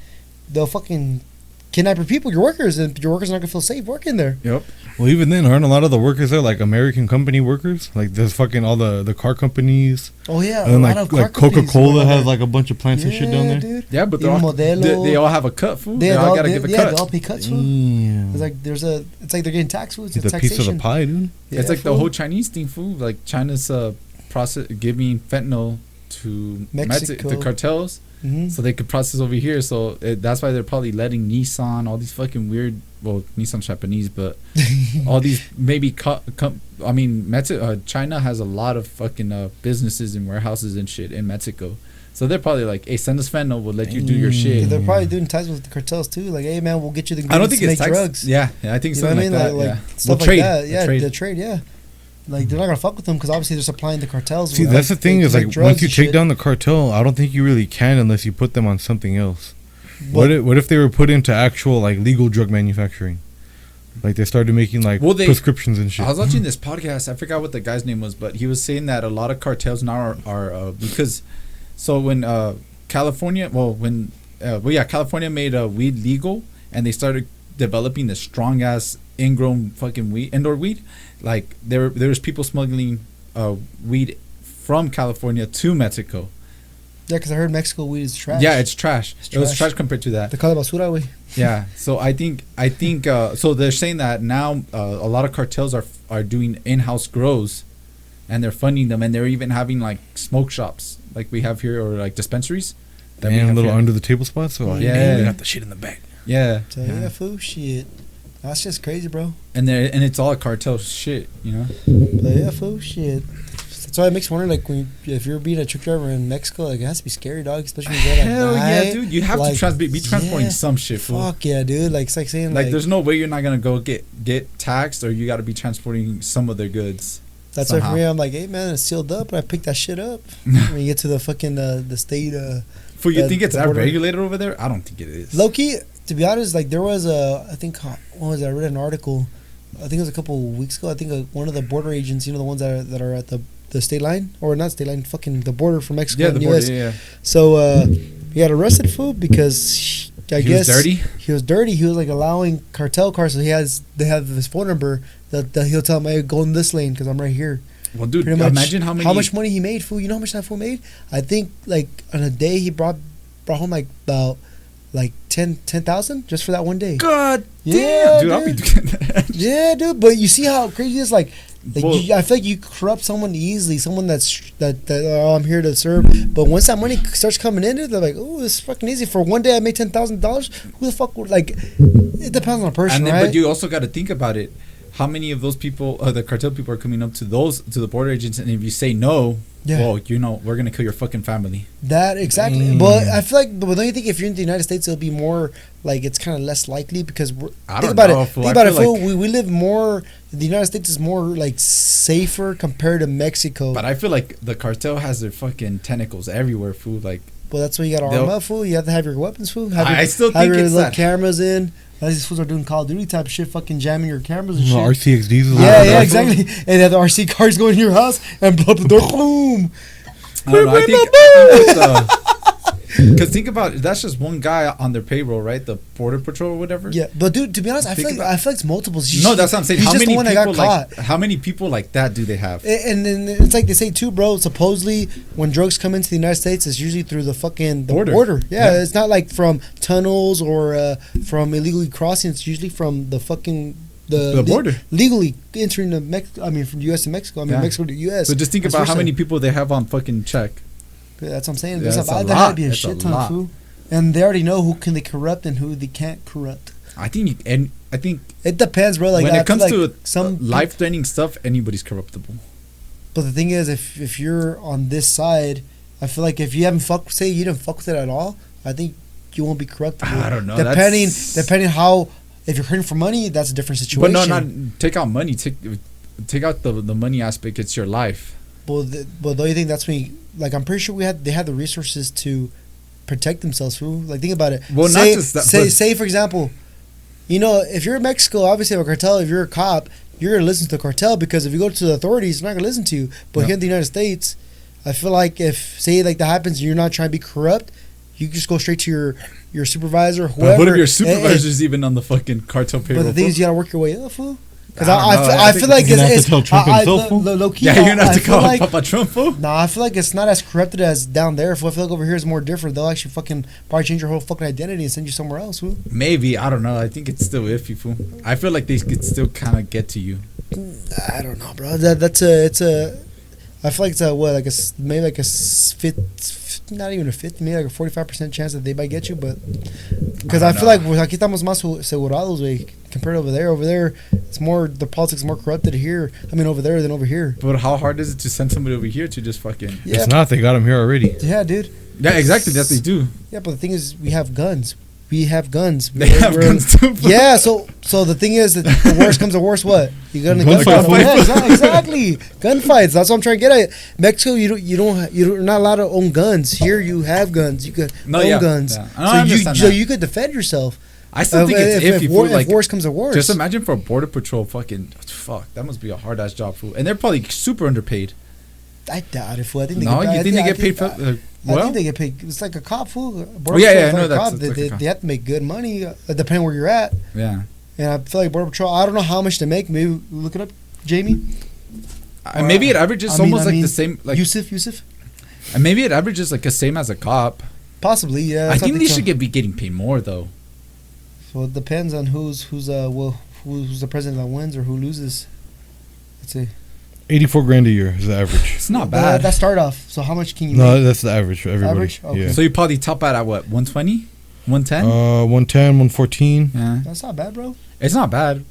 kidnap your people, your workers, and your workers are not gonna feel safe working there. Yep. Well, even then, aren't a lot of the workers there like American company workers? Like there's fucking all the car companies. Oh yeah, And then a lot of car like Coca companies Cola go has there. like a bunch of plants and shit down there. Dude. Yeah, but Even Modelo. they all have a cut, fool. They They all gotta give a they cut. all pay cuts. Food. Damn. It's like it's like they're getting tax food. It's It's a taxation. piece of the pie, dude. It's like the fool. whole Chinese thing, fool. Like China's process giving fentanyl to Mexico. the cartels, Mhm. so they could process over here. So that's why they're probably letting Nissan, all these fucking weird. Well, Nissan's Japanese, but all these maybe. China has a lot of fucking businesses and warehouses and shit in Mexico. So they're probably like, "Hey, send us fentanyl. We'll let you do your shit." They're probably doing ties with the cartels too. Like, hey man, we'll get you the I don't ingredients think to it's make tax. drugs. Yeah, I think You know what I something mean? like that. Like Yeah, stuff trade. like that. Yeah, Trade. the trade. Yeah, like they're not gonna fuck with them because obviously they're supplying the cartels. See, with, that's the thing they is make like drugs once you and take shit. down the cartel, I don't think you really can unless you put them on something else. But- What if they were put into actual like legal drug manufacturing? Like they started making like prescriptions and shit. I was watching this podcast. I forgot what the guy's name was, but he was saying that a lot of cartels now are because. So when California made weed legal, and they started developing the strong ass ingrown fucking indoor weed, like there was people smuggling weed from California to Mexico. Yeah, because I heard Mexico weed is trash. Yeah, it's trash. It's It was trash. trash compared to that. They call it basura, way. Yeah, so I think so they're saying that now a lot of cartels are doing in-house grows, and they're funding them, and they're even having like smoke shops like we have here, or like dispensaries that we And have little here. under the table spots. So like, Yeah. hey, we got the shit in the back. Yeah, So yeah, fool, shit. That's just crazy, bro. and it's all a cartel shit, you know. But yeah, fool, shit. That's why it makes me wonder, like, if you're being a truck driver in Mexico, like, it has to be scary, dog. Especially when you go at Hell night. yeah, dude! You have Like, to be transporting yeah. some shit, fool. Fuck yeah, dude. Like, it's like saying, Like, like, there's no way you're not gonna go get taxed, or you got to be transporting some of their goods. that's why somehow. for me, I'm like, hey man, it's sealed up, and I pick that shit up. When you get to the fucking the state, Fool, you the- think it's the that border. regulated over there? I don't think it is. low key. To be honest, like, there was I think, what was it? I read an article. I think it was a couple of weeks ago. I think one of the border agents, you know, the ones that are at the state line, or not state line, fucking the border from Mexico Yeah, and the US. border. Yeah. So he got arrested, fool, because I He guess was dirty? He was dirty. He was like allowing cartel cars. So they have his phone number that he'll tell him, hey, go in this lane because I'm right here. Well, dude, Pretty much. imagine how much money he made, fool. You know how much that fool made? I think like on a day he brought home like about like 10,000 just for that one day. God Yeah, damn, dude, I'll be doing that. Yeah, dude. But you see how crazy it is. Like Well- I feel like you corrupt someone easily. Someone that oh, I'm here to serve. But once that money starts coming in, dude, they're like, oh, this is fucking easy. For one day, I made $10,000. Who the fuck would like? It depends on the person, And then, right? but you also got to think about it. how many of those people, the cartel people, are coming up to the border agents, and if you say no, well, we're gonna kill your fucking family. That exactly. But I feel like, but don't you think if you're in the United States, it'll be more like it's kind of less likely because think about it. Think about it, fool. We live more. The United States is more like safer compared to Mexico. But I feel like the cartel has their fucking tentacles everywhere, fool. Like, well, that's why you got to arm up, fool. You have to have your weapons, fool. I still think your it's little that. cameras in. These fools are doing Call of Duty type of shit, fucking jamming your cameras and shit. RCXDs. Yeah, exactly. And they have the RC cars go in your house and blow up the door. Boom. I don't know. I think because think about it, that's just one guy on their payroll, right? The border patrol or whatever. Yeah, but dude, to be honest, I feel like it's multiples. No, that's what I'm saying. He's just the one that got caught. How many people like that do they have? And then it's like they say too, bro. Supposedly, when drugs come into the United States, it's usually through the fucking border. Yeah, it's not like from tunnels or from illegally crossing. It's usually from the fucking the border, legally entering the Mexico. I mean, from U.S. to Mexico. I mean, Mexico to U.S. So just think about how many people they have on fucking check. Yeah, that's what I'm saying. Yeah, there had to be a shit ton of food, and they already know who can they corrupt and who they can't corrupt. I think it depends, bro. Like when it comes like to some life-threatening stuff, anybody's corruptible. But the thing is, if you're on this side, I feel like if you haven't say you didn't fuck with it at all, I think you won't be corruptible. I don't know. Depending how, if you're hurting for money, that's a different situation. But no, not take out money. Take out the money aspect. It's your life. But don't you think that's when? Like, I'm pretty sure they had the resources to protect themselves. Fool. Like, think about it. Well, not just that. Say for example, if you're in Mexico, obviously a cartel. If you're a cop, you're gonna listen to the cartel because if you go to the authorities, they're not gonna listen to you. But here in the United States, I feel like if that happens, you're not trying to be corrupt. You just go straight to your supervisor, whoever. But what if your supervisor's even on the fucking cartel payroll? But the thing is, you gotta work your way up, fool. Because I feel like it's tell Trump himself, low key. Yeah, you're gonna have to call Papa Trump, fool. Nah, I feel like it's not as corrupted as down there. I feel like over here is more different. They'll actually probably change your whole fucking identity and send you somewhere else, fool. Maybe, I don't know. I think it's still iffy, fool. I feel like they could still kind of get to you. I don't know, bro. I feel like it's maybe like a not even a 50, maybe like a 45% chance that they might get you, but because I feel like aquí estamos más asegurados, güey, compared to over there. Over there, it's more, the politics is more corrupted here. I mean, over there than over here. But how hard is it to send somebody over here to just fucking? Yeah, it's not. They got them here already. Yeah, dude. Yeah, exactly. That they do. Yeah, but the thing is, we have guns. They have guns too. Yeah, so the thing is that the worst comes to worst, what? You got in a Gunfight. gunfight. Yeah, exactly. Gunfights. That's what I'm trying to get at. Mexico, you're not allowed to own guns. Here, you have guns. You could own guns. Yeah. So you could defend yourself. I still think it's iffy. If worst comes to worst. Just imagine for a border patrol, fuck, that must be a hard ass job, fool. And they're probably super underpaid. I doubt it, fool. I think they get paid for? I think they get paid. It's like a cop, fool. I know that. They have to make good money, depending where you're at. Yeah. And I feel like Border Patrol, I don't know how much they make. Maybe look it up, Jamie. Maybe it averages almost the same. Like Yusuf. And maybe it averages like the same as a cop. Possibly, yeah. I think they should be getting paid more though. So it depends on who's the president that wins or who loses. Let's see. $84,000 a year is the average. It's not bad. That start off. So how much can you? No, make? that's the average for everybody. Average? Okay. Yeah. So you probably top out at what? 120, 110. 110, 114. Yeah. That's not bad, bro. It's not bad.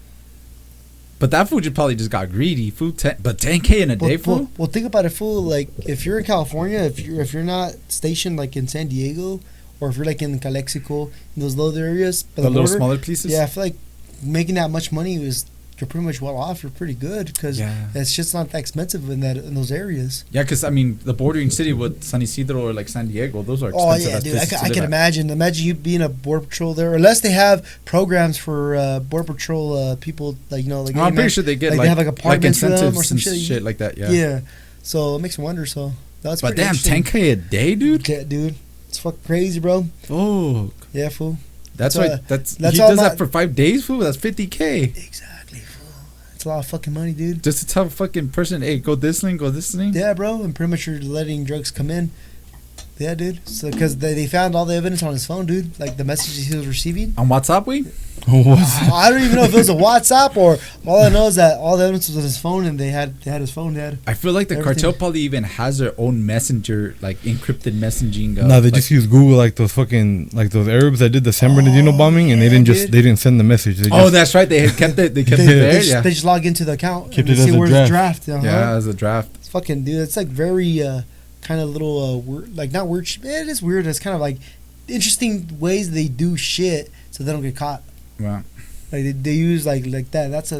But that fool just probably just got greedy. Food, but $10K in a day, fool. Well, think about it, fool. Like if you're in California, if you're not stationed like in San Diego, or if you're like in Calexico, in those little areas, the little smaller places. Yeah, I feel like making that much money you're pretty much well off. You're pretty good because it's just not that expensive in those areas. Yeah, because I mean the bordering city with San Isidro or like San Diego, those are expensive. Oh yeah, dude. I can imagine. Imagine you being a border patrol there, unless they have programs for border patrol people. Like I'm pretty sure they get they have like apartments incentives for them or some shit like that. Yeah. Yeah. So it makes me wonder. So that's. But damn, $10K a day, dude. Yeah, dude. It's fucking crazy, bro. Oh. Yeah, fool. That's right. He does that for 5 days, fool. That's $50K. Exactly, fool. It's a lot of fucking money, dude. Just to tell a fucking person, hey, go this lane, go this lane. Yeah, bro. And pretty much you're letting drugs come in. Yeah, dude. So because they found all the evidence on his phone, dude. Like the messages he was receiving. On WhatsApp, we? I don't even know if it was a WhatsApp or all I know is that all the evidence was on his phone and they had his phone. They had. I feel like the everything. cartel probably even has their own messenger, like encrypted messaging. No, they just use Google, like those fucking, like those Arabs that did the San Bernardino bombing, and they didn't dude. they didn't send the message. They Oh, just, that's right. They had kept it. They kept it They there. just, Yeah. they just log into the account Kept and it as see a where's the draft. Yeah, as a draft. It's fucking dude. It's like very kind of little weird, like not weird. It is weird. It's kind of like interesting ways they do shit so they don't get caught. Wow. Like they use like that. That's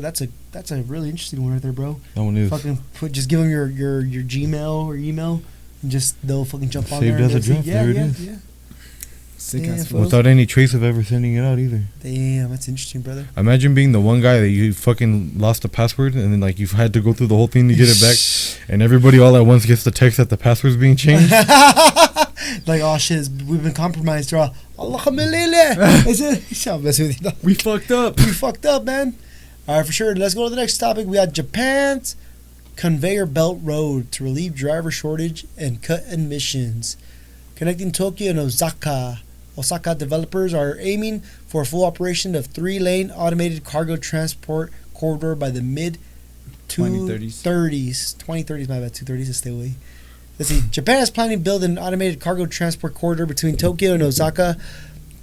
a really interesting one right there, bro. that one is. Fucking just give them your Gmail or email, and just they'll fucking jump on Saved there. as a and they'll draft. see- There it yeah, is. yeah. Sick Yeah, ass fool. Without any trace of ever sending it out either. Damn, that's interesting, brother. Imagine being the one guy that you fucking lost the password, and then like you've had to go through the whole thing to get it back, and everybody all at once gets the text that the password's being changed. Like, oh shit, we've been compromised, bro. Alhamdulillah. We fucked up. We fucked up, man. All right, for sure. Let's go to the next topic. We got Japan's conveyor belt road to relieve driver shortage and cut emissions. Connecting Tokyo and Osaka. Osaka developers are aiming for a full operation of 3-lane automated cargo transport corridor by the mid 2030s. 2030s, my bad. 230s to stay away. Let's see. Japan is planning to build an automated cargo transport corridor between Tokyo and Osaka,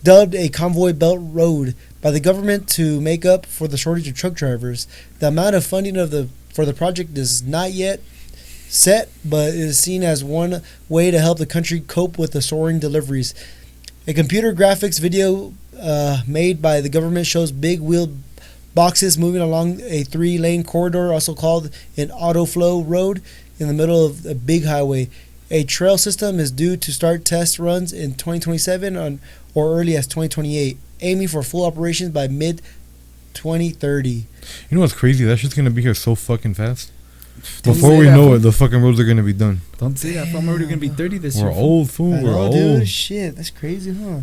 dubbed a convoy belt road, by the government to make up for the shortage of truck drivers. The amount of funding for the project is not yet set, but it is seen as one way to help the country cope with the soaring deliveries. A computer graphics video made by the government shows big wheel boxes moving along a 3-lane corridor, also called an autoflow road, in the middle of a big highway. A trail system is due to start test runs in 2027 or early as 2028, aiming for full operations by mid 2030. You know what's crazy? That shit's gonna be here so fucking fast. Don't Before say we that, know fool. it, the fucking roads are gonna be done. Don't say that. I'm already gonna be 30 this We're year. old, fool. I We're know, old. dude. Shit, that's crazy, huh?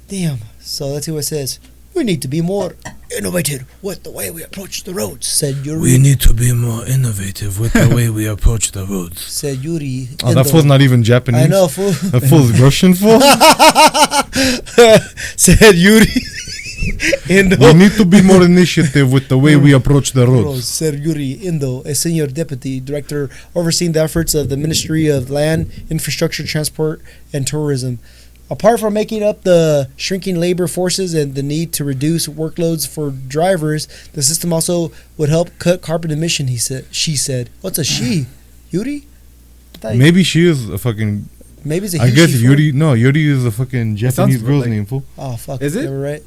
Damn. So let's see what it says. We need to be more innovative with the way we approach the roads, said Yuri. need to be more innovative with the way we approach the roads. Said Yuri. Oh, that fool's not even Japanese. I know, fool. That fool's Russian, fool. Said Yuri. Indo. We need to be more initiative with the way we approach the roads. Sir Yuri Indo, a senior deputy director overseeing the efforts of the Ministry of Land, Infrastructure, Transport, and Tourism. Apart from making up the shrinking labor forces and the need to reduce workloads for drivers, the system also would help cut carbon emission, she said. What's a she? Yuri? Maybe she is a fucking. Maybe it's a I he, guess she, Yuri. No, Yuri is a fucking Japanese sounds girl's like- name, fool. fool. Oh, fuck. Is it? You were right.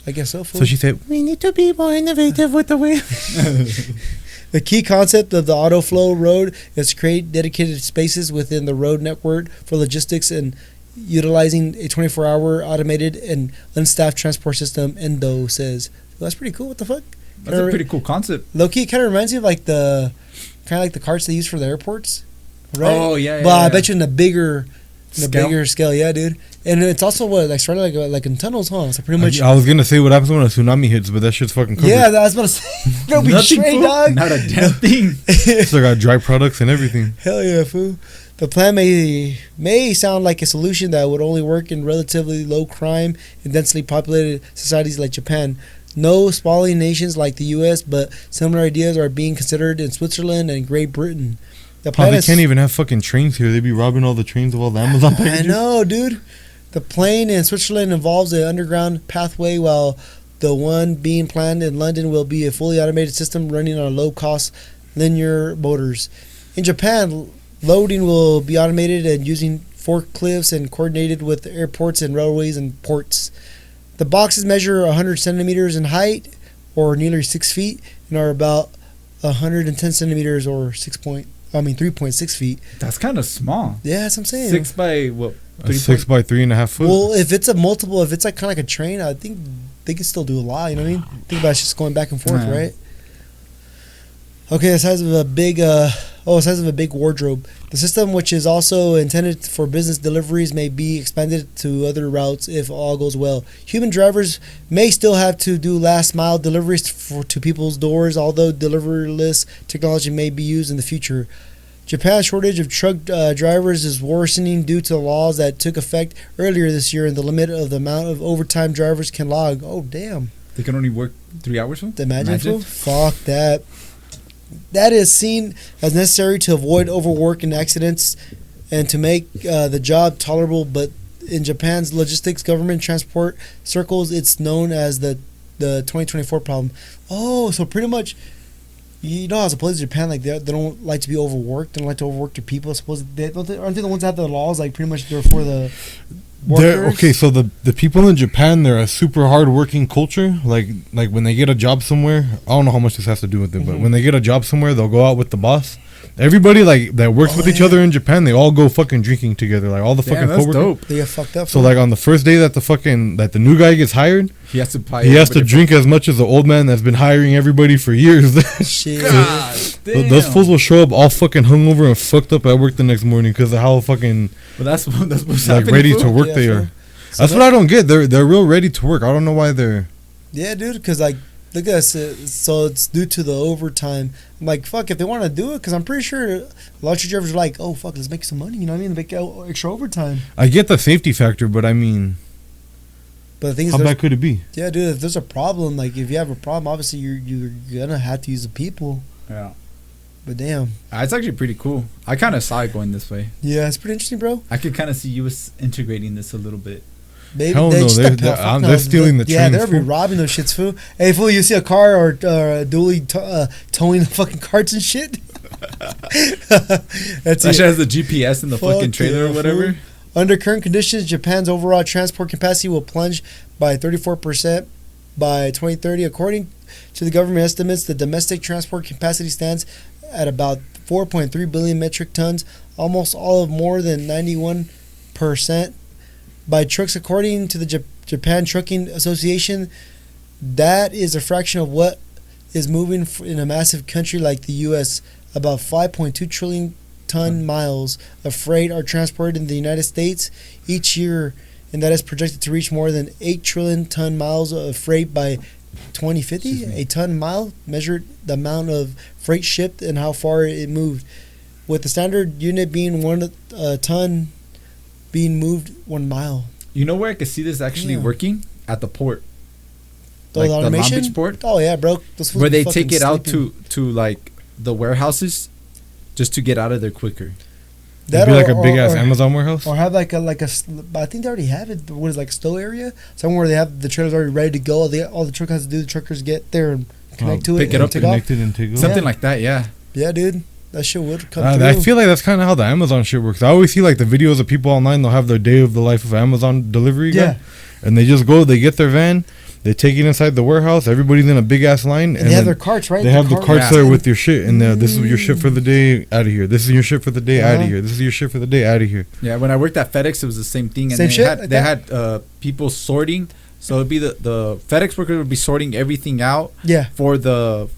I guess so, fool. So she said, "We need to be more innovative with the way." The key concept of the autoflow road is to create dedicated spaces within the road network for logistics and utilizing a 24-hour automated and unstaffed transport system, Endo says. Well, that's pretty cool. What the fuck? That's a pretty cool concept. Low-key, it kind of reminds me of like the carts they use for the airports, right? Oh, yeah, But yeah, I yeah. bet you in the bigger Scale? scale, yeah, dude. And it's also what like sort of like in tunnels, huh? So pretty much. I was gonna say what happens when a tsunami hits, but that shit's fucking covered. Yeah, I was about to say. That'll be Nothing, straight, fool. dog. Not a damn thing. Still got dry products and everything. Hell yeah, fool. The plan may sound like a solution that would only work in relatively low crime and densely populated societies like Japan. No sprawling nations like the U.S., but similar ideas are being considered in Switzerland and Great Britain. The Oh, plan they is- can't even have fucking trains here. They be robbing all the trains of all the Amazon I packages. know, dude. The plane in Switzerland involves an underground pathway, while the one being planned in London will be a fully automated system running on low-cost linear motors. In Japan, loading will be automated and using forklifts and coordinated with airports and railways and ports. The boxes measure 100 centimeters in height, or nearly 6 feet, and are about 110 centimeters, or 3.6 feet. That's kind of small. Yeah, that's what I'm saying. 6 by what? A 6 by 3.5 foot. Well, if it's a multiple, if it's like kind of like a train, I think they can still do a lot. You know what I mean? Think about it, it's just going back and forth, Yeah. right? Okay, the size of a big, wardrobe. The system, which is also intended for business deliveries, may be expanded to other routes if all goes well. Human drivers may still have to do last mile deliveries to people's doors, although deliverless technology may be used in the future. Japan's shortage of truck drivers is worsening due to the laws that took effect earlier this year and the limit of the amount of overtime drivers can log. Oh, damn. They can only work 3 hours, fool? Imagine. Fool? Fuck that. That is seen as necessary to avoid overwork and accidents and to make the job tolerable, but in Japan's logistics government transport circles, it's known as the 2024 problem. Oh, so pretty much, you know how supposedly Japan, like they don't like to be overworked. They don't like to overwork their people. Supposedly, aren't they the ones that have the laws? Like pretty much they're for the workers. Okay, so the people in Japan, they're a super hard working culture. Like when they get a job somewhere, I don't know how much this has to do with it, but when they get a job somewhere, they'll go out with the boss. Everybody like that works with each other in Japan, they all go fucking drinking together. Like all the fucking that's coworkers. dope. They get fucked up. So like on the first day that the new guy gets hired, He has to he has to drink as much as the old man that's been hiring everybody for years. Shit. God damn. Those fools will show up all fucking hungover and fucked up at work the next morning because of how fucking But that's what's like happening, ready fool. to work Yeah, they fool. are. That's what I don't get. They're real ready to work. I don't know why they're. Yeah, dude, because like, look at us. So it's due to the overtime. I'm like, fuck, if they want to do it, because I'm pretty sure a lot of truck drivers are like, oh, fuck, let's make some money. You know what I mean? Make extra overtime. I get the safety factor, but I mean, But the thing is, how bad could it be? yeah, dude, if there's a problem, like if you have a problem, obviously you're gonna have to use the people. Yeah. But damn, It's actually pretty cool. I kind of saw it going this way. yeah, it's pretty interesting, bro. I could kind of see you integrating this a little bit. Maybe Hell no, just they're- the- they're- fuck they're stealing the Yeah, trains, they'll be fool. robbing those shits, fool. Hey, fool, you see a car or dually towing the fucking carts and shit. That's That it. shit has the GPS in the Fuck fucking trailer yeah, or whatever. fool. Under current conditions, Japan's overall transport capacity will plunge by 34% by 2030. According to the government estimates, the domestic transport capacity stands at about 4.3 billion metric tons, almost all of more than 91% by trucks. According to the Japan Trucking Association, that is a fraction of what is moving in a massive country like the U.S. About 5.2 trillion ton miles of freight are transported in the United States each year, and that is projected to reach more than 8 trillion ton miles of freight by 2050. A ton mile measured the amount of freight shipped and how far it moved, with the standard unit being 1 ton being moved 1 mile. You know where I could see this actually Yeah. working? At the port. The Like the Long automation? Beach port? Oh yeah, bro. Those fools Where be they fucking take it out sleeping. to like the warehouses just to get out of there quicker. It'd be like a or- big ass or- Amazon warehouse. Or have like but I think they already have it. What is it, like a stow area? Somewhere where they have the trailers already ready to go. All the truck has to do, the truckers get there and connect to it. pick it and up, take off. Connected and take off. Something like that, yeah. Yeah, dude. That shit would come I through. feel like that's kind of how the Amazon shit works. I always see like the videos of people online. They'll have their day of the life of Amazon delivery guy, Yeah. and they just go. They get their van. They take it inside the warehouse. Everybody's in a big ass line, and they have then their carts, right? they have the carts Yeah. there with your shit, and this is your shit for the day. Out of here. This is your shit for the day. Out Uh-huh. of here. This is your shit for the day. Out of here. Yeah, when I worked at FedEx, it was the same thing. And Same they shit had, like they that? had people sorting. So it'd be the FedEx workers would be sorting everything out Yeah. for the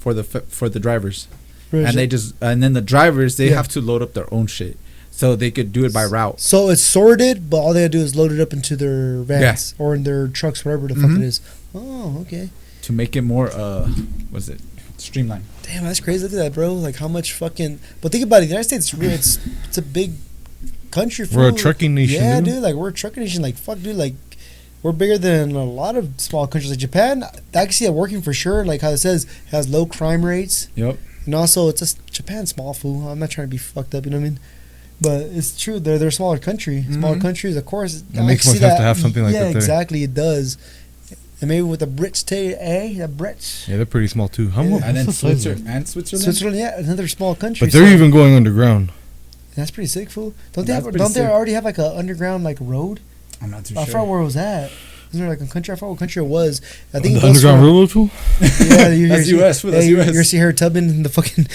drivers. Really And shit. and then the drivers, they Yeah. have to load up their own shit. So they could do it by route. So it's sorted, but all they gotta do is load it up into their vans or in their trucks, whatever the fuck Mhm. it is. Oh, okay. To make it more, what's it? Streamlined. Damn, that's crazy. Look at that, bro. Like how much fucking. But think about it. The United States, it's a big country. We're a fool. trucking nation, Yeah, dude. dude. Like we're a trucking nation. Like fuck, dude. Like we're bigger than a lot of small countries. Like Japan, I can see it working for sure. Like how it says, it has low crime rates, Yep. and also it's just Japan's small, fool. I'm not trying to be fucked up. You know what I mean? But it's true. They're a smaller country. Smaller Mhm. countries, of course. It makes more sense to have something like yeah, that there. exactly. It does. And maybe with the Brits, the Brits. Yeah, they're pretty small too. How Yeah. much? And then what's the size of Switzerland. it? And Switzerland? Switzerland, yeah, another small country. But they're so- even going underground. That's pretty sick, fool. Don't That's they pretty sick. already have like a underground like road? I'm not too I sure. forgot where it was at. Isn't there like a country? I forgot what country it was. I think The it goes underground from- railroad tool. Yeah, you That's US, fool, that's US. You see her tubbing in the fucking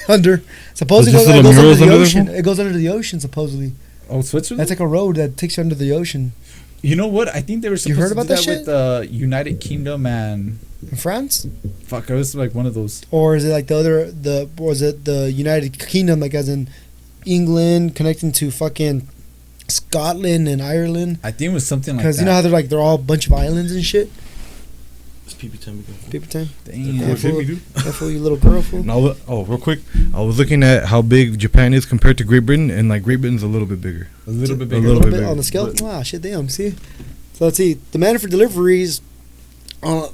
under. Supposedly There's it just goes little under murals the under there, ocean. fool? It goes under the ocean supposedly. Oh, Switzerland? That's like a road that takes you under the ocean. You know what? I think they were supposed heard to about do that that shit? with United Kingdom and In France? fuck, it was like one of those. Or is it like was it the United Kingdom, like as in England connecting to fucking Scotland and Ireland? I think it was something like that. Because you know how they're all a bunch of islands and shit? It's pee time again. Pee time. Damn. Yeah, Fit me, fool. dude. Yeah, fool, you little girl, fool. No, real quick. I was looking at how big Japan is compared to Great Britain, and like Great Britain's a little bit bigger. A little bit A bigger. little A bit bit bigger. on the scale. Wow, shit, damn. See, so let's see. Demand for deliveries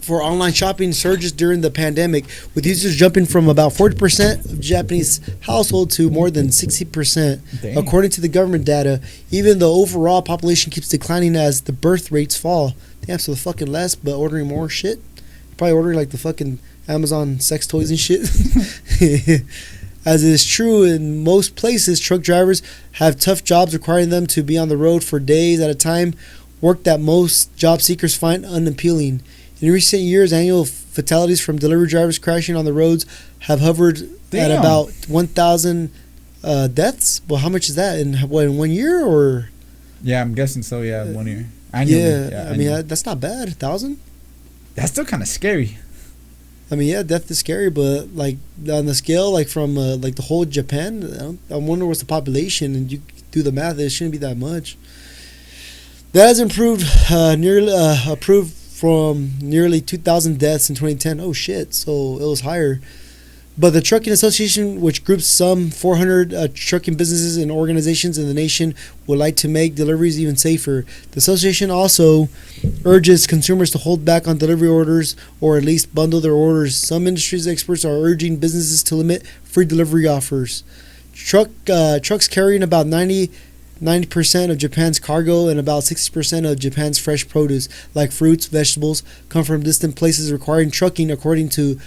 for online shopping surges during the pandemic, with users jumping from about 40% of Japanese households to more than 60%, Dang. according to the government data. Even the overall population keeps declining as the birth rates fall. Damn, so the fucking less, but ordering more shit. Probably ordering like the fucking Amazon sex toys and shit. As it is true in most places, truck drivers have tough jobs requiring them to be on the road for days at a time, work that most job seekers find unappealing. In recent years, annual fatalities from delivery drivers crashing on the roads have hovered at Damn. about 1,000 deaths. Well, how much is that? In 1 year or? Yeah, I'm guessing so. Yeah, 1 year. Annually. Yeah, I mean, annually. that's not bad. 1,000? That's still kind of scary. I mean, yeah, death is scary, but like on the scale, like from like the whole Japan, I wonder what's the population, and you do the math, it shouldn't be that much. That has improved approved from nearly 2,000 deaths in 2010. Oh shit! So it was higher. But the Trucking Association, which groups some 400 trucking businesses and organizations in the nation, would like to make deliveries even safer. The association also urges consumers to hold back on delivery orders or at least bundle their orders. Some industries experts are urging businesses to limit free delivery offers. Trucks carrying about 90% of Japan's cargo and about 60% of Japan's fresh produce, like fruits, vegetables, come from distant places requiring trucking, according to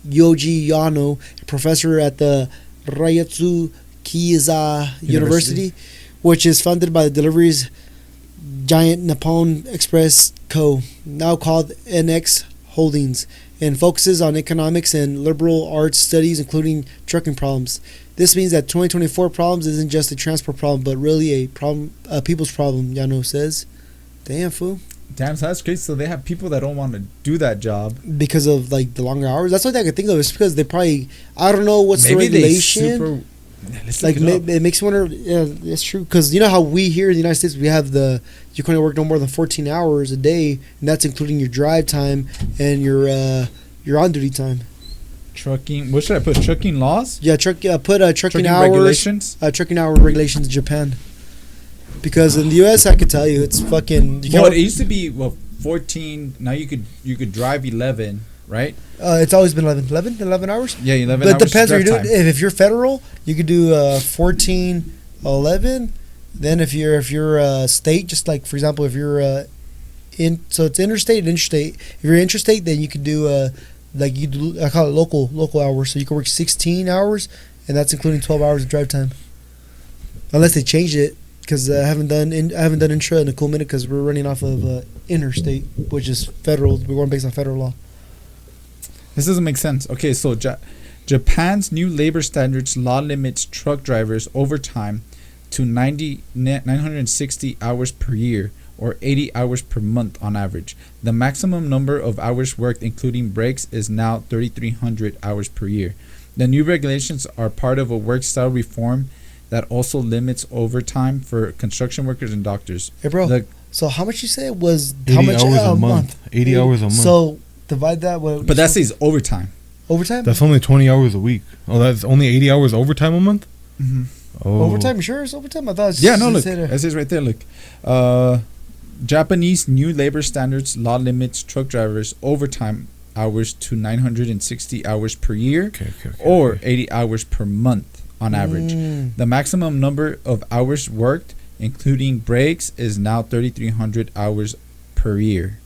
Yoji Yano, a professor at the Ryatsu Kiza University, which is funded by the deliveries giant Nippon Express Co., now called NX Holdings, and focuses on economics and liberal arts studies, including trucking problems. This means that 2024 problems isn't just a transport problem, but really a problem, a people's problem, Yano says. Damn, fool. Damn, so that's crazy. So they have people that don't want to do that job. Because of like the longer hours. That's what I could think of. It's because they probably, I don't know what's Maybe the regulation. Let's Like look it up. it makes you wonder. Yeah, it's true. Because you know how we here in the United States, we have you can only work no more than 14 hours a day, and that's including your drive time and your on duty time. Trucking. What should I put? Trucking laws? Yeah, put trucking hours. regulations? Trucking hour regulations in Japan. Because in the U.S., I could tell you, it's fucking. You Well, can't- it used to be 14. Now you could drive 11, right? it's always been 11 hours. Yeah, 11 But hours. it depends what drive you're doing. time. If you're federal, you could do 14, 11. Then if you're state, just like for example, if you're so it's interstate and interstate. If you're interstate, then you could do like you do, I call it local hours. So you can work 16 hours, and that's including 12 hours of drive time. Unless they changed it, because I haven't done intra in a cool minute because we're running off of interstate, which is federal. We're going based on federal law. This doesn't make sense. Okay, so Japan's new labor standards law limits truck drivers overtime to 960 hours per year, or 80 hours per month on average. The maximum number of hours worked, including breaks, is now 3,300 hours per year. The new regulations are part of a work style reform that also limits overtime for construction workers and doctors. Hey, bro. The- So how much you say it was? 80 How much hours a month. 80 hours a month. So divide that with. But that says overtime. overtime. That's only 20 hours a week. Oh, that's only 80 hours overtime a month? Mm-hmm. Oh. Overtime, you sure it's overtime? I thought it's Yeah, no, it look. said, It says right there, look. Japanese new labor standards law limits truck drivers overtime hours to 960 hours per year, Okay. or 80 hours per month on average. The maximum number of hours worked, including breaks, is now 3,300 hours per year.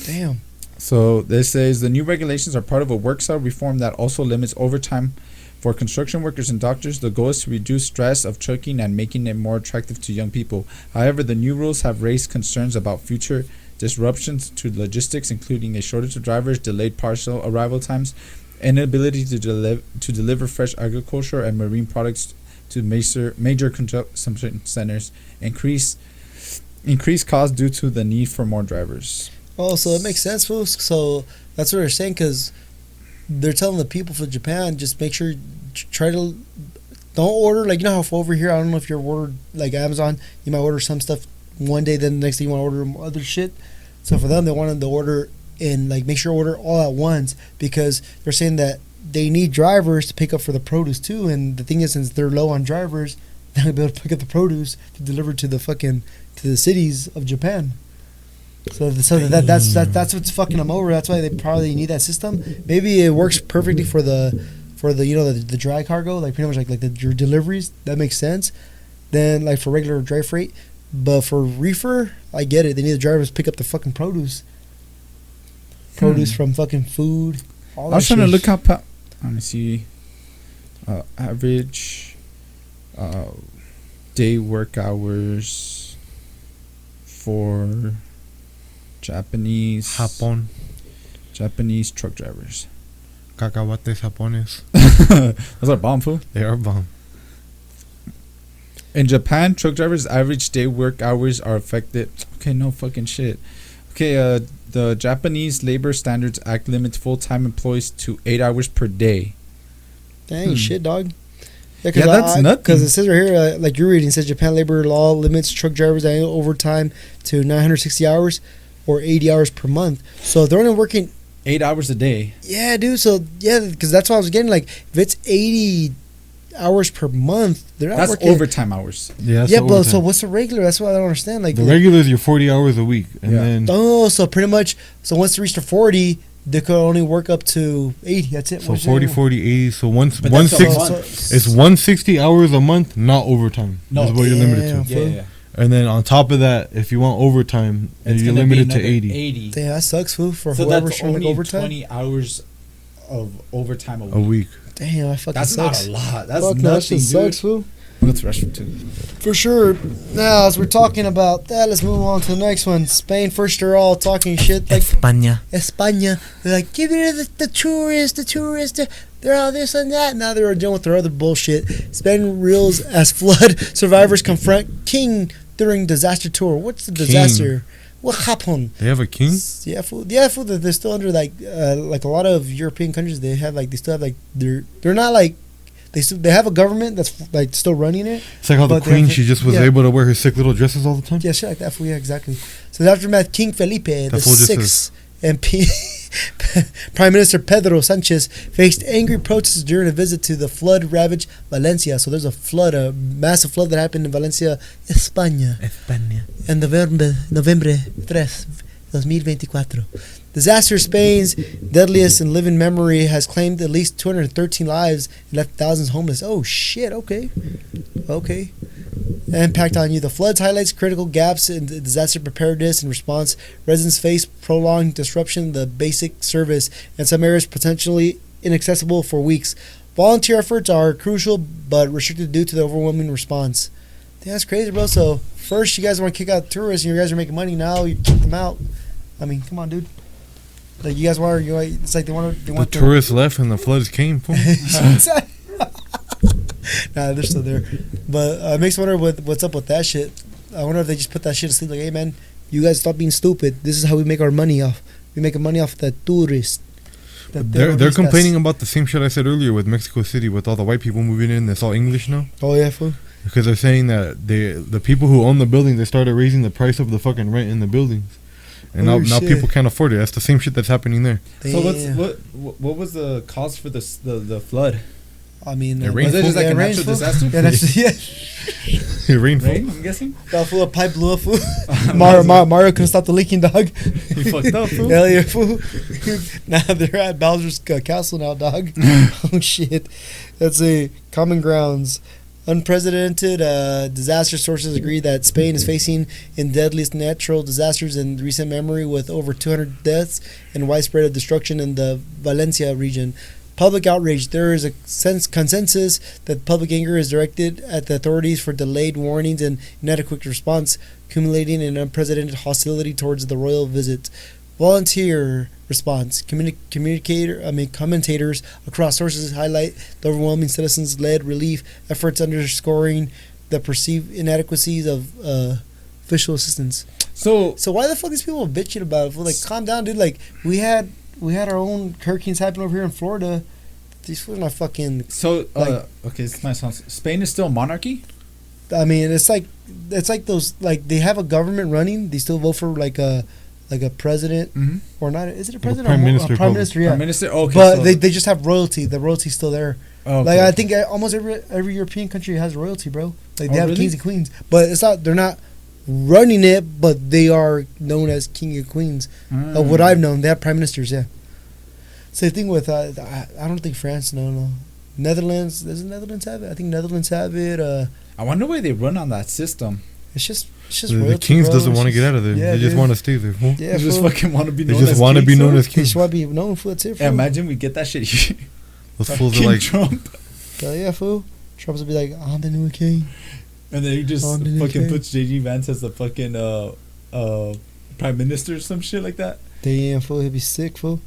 Damn. So this says the new regulations are part of a work style reform that also limits overtime for construction workers and doctors. The goal is to reduce stress of trucking and making it more attractive to young people. However, the new rules have raised concerns about future disruptions to logistics, including a shortage of drivers, delayed parcel arrival times, inability to deliver fresh agriculture and marine products to major consumption centers, increased costs due to the need for more drivers. Oh, so it makes sense, folks. So that's what they're saying, because they're telling the people for Japan, just make sure, try to, don't order, like, you know how over here, I don't know if you're ordered, like Amazon, you might order some stuff one day, then the next day you want to order other shit. So for them, they wanted to order and like make sure order all at once, because they're saying that they need drivers to pick up for the produce too. And the thing is, since they're low on drivers, they're not gonna be able to pick up the produce to deliver to the cities of Japan. So that's what's fucking them over. That's why they probably need that system. Maybe it works perfectly for the the dry cargo, like pretty much like your deliveries. That makes sense. Then like for regular dry freight, but for reefer, I get it. They need the drivers to pick up the fucking produce from fucking food. All I was that trying to shit. look up. Let me see. Average day work hours for Japanese truck drivers. Cacahuates japones. Those are bomb, fool. They are bomb. In Japan, truck drivers' average day work hours are affected. Okay, no fucking shit. Okay, the Japanese Labor Standards Act limits full-time employees to 8 hours per day. Dang shit, dog. Yeah, that's nothing. Because it says right here, like you're reading, it says Japan labor law limits truck drivers' annual overtime to 960 hours or 80 hours per month. So if they're only working 8 hours a day. Yeah, dude. So yeah, because that's what I was getting. Like, if it's 80 hours per month, they're not That's working overtime hours. Yeah, Yeah, but so what's the regular? That's what I don't understand. Like the regular is your 40 hours a week, and Yeah. then Oh, so pretty much. So once they reach the 40, they could only work up to 80. That's it. so What's 40, it? 40, 80. So once But that's a 160, month. it's 160 hours a month, not overtime. No. That's what you're limited Damn. to. Yeah. And then on top of that, if you want overtime, It's you're gonna be limited to another 80 Damn, that sucks, fool. For So whoever's that's trying to only make overtime. 20 hours of overtime a week. a week. Damn, that fucking That's sucks. not a lot. That's Fuck, that nothing, shit dude. sucks, fool. We'll go to the restroom too. For sure. Now, as we're talking about that, let's move on to the next one. Spain, first they're all talking shit like España. They're like, give it to the tourists. They're all this and that. Now they're dealing with their other bullshit. Spain reels as flood survivors confront king during disaster tour. What's the disaster? What happened? They have a king? Yeah, fool. They're still under like a lot of European countries. They still have like they're not like they have a government that's like still running it. It's like how the But they queen, have- she just was yeah. able to wear her sick little dresses all the time. Yeah, shit like that. Fool. Yeah, exactly. So the aftermath, King Felipe the fool just Sixth and Prime Minister Pedro Sanchez faced angry protests during a visit to the flood-ravaged Valencia. So there's a massive flood that happened in Valencia, España. En November 3, 2024. Disaster Spain's deadliest in living memory has claimed at least 213 lives and left thousands homeless. Oh shit, okay. Impact on you. The floods highlights critical gaps in the disaster preparedness and response. Residents face prolonged disruption in the basic service and some areas potentially inaccessible for weeks. Volunteer efforts are crucial but restricted due to the overwhelming response. Damn, that's crazy, bro. So first you guys want to kick out tourists and you guys are making money, now you kick them out. I mean, come on, dude. Like you guys want, it's like they want The tourists left and the floods came. Fool. Nah, they're still there. But it makes me wonder what's up with that shit. I wonder if they just put that shit to sleep. Like, hey, man, you guys stop being stupid. This is how we make our money off. We make money off the tourists. They're complaining about the same shit I said earlier with Mexico City, with all the white people moving in. That's all English now. Oh, yeah, fool. Because they're saying that the people who own the buildings, they started raising the price of the fucking rent in the buildings. And Oh, now shit. people can't afford it. That's the same shit that's happening there. So Damn. what was the cause for the flood? I mean, It rained. Was it just like yeah, a it rains, natural fool. disaster? Yeah, that's, yeah. It rained. Rain, I'm guessing. That fool, a pipe blew up, fool. Mario couldn't stop the leaking, dog. He fucked up, fool. Hell yeah, fool. Now they're at Bowser's castle now, dog. Oh, shit. That's a common grounds. Unprecedented disaster sources agree that Spain is facing in deadliest natural disasters in recent memory, with over 200 deaths and widespread destruction in the Valencia region. Public outrage. There is a consensus that public anger is directed at the authorities for delayed warnings and inadequate response, accumulating in unprecedented hostility towards the royal visit. Volunteer response. Commentators across sources highlight the overwhelming citizens-led relief efforts, underscoring the perceived inadequacies of official assistance. So So why the fuck is people bitching about it? Like, calm down, dude. Like, we had our own hurricanes happen over here in Florida. These fools are not fucking. okay, this might sound. Spain is still a monarchy. I mean, it's like those, like, they have a government running. They still vote for like like a president Mhm. or not. Is it a Like a president? prime or minister, a prime probably. minister, yeah. Prime Minister. Okay, But so, they just have royalty. The royalty's still there. okay. Like I think almost every European country has royalty, bro. Like they Oh, have really? kings and queens, but it's not. They're not running it, but they are known as king and queens. Of what I've known, they have prime ministers. Yeah. Same thing with I don't think France. No. Netherlands. Does Netherlands have it? I think Netherlands have it. I wonder why they run on that system. It's just The royalty, Kings bro. doesn't It's want to just- get out of there. Yeah, They just dude. want to stay there. Fool. Yeah, They just fool. fucking want to be They known just as want to be kings, known so- as They kings. just want to be known for it too. Yeah, fool. imagine we get that shit here. Those fools are King like, Trump. Hell yeah, fool. Trump's will be like, I'm the new king. And then he just On the fucking UK. puts JG Vance as the fucking prime minister or some shit like that. Damn, fool. He'll be sick, fool.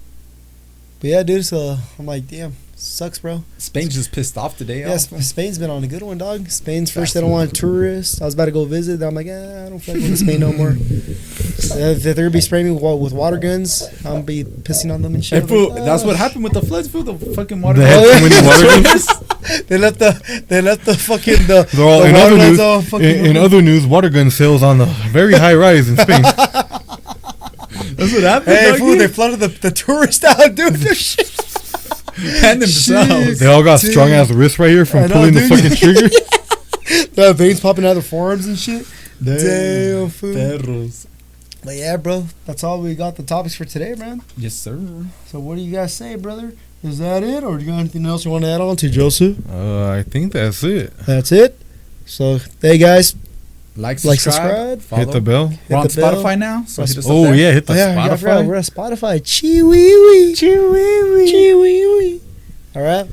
But yeah, dude. So I'm like, damn, sucks, bro. Spain's just pissed off today. Yeah, Spain's been on a good one, dog. Spain's first, they don't want tourists. I was about to go visit. Then I'm like, I don't feel like going to Spain no more. If they're going to be spraying me with water guns, I'm going to be pissing on them and shit. Hey, fool, I'm like, that's "Ah." what happened with the floods, fool. The fucking water. They had Oh, too many water guns. They left the fucking the They're all, the in water other lines news, all fucking in open. other news, water gun sales on the very high rise in Spain. That's what happened. Hey, dog, fool, dude. they flooded the tourists out, dude. Their shit. And themselves. They all got Dude. strong ass wrists right here I from know, pulling the dude. fucking trigger. They have veins popping out of their forearms and shit. Damn, fool. Perros. But yeah, bro, that's all we got the topics for today, man. Yes, sir. So what do you guys say, brother? Is that it, or do you got anything else you want to add on to, Joseph? I think that's it. That's it. So, hey guys, Like, subscribe, follow. Hit the bell. We're on hit the bell. Spotify now, so hit us up Oh there. yeah, hit the Oh, yeah, I forgot, we're Spotify. at Spotify. Chee wee wee, chee wee wee, chee wee wee. All right.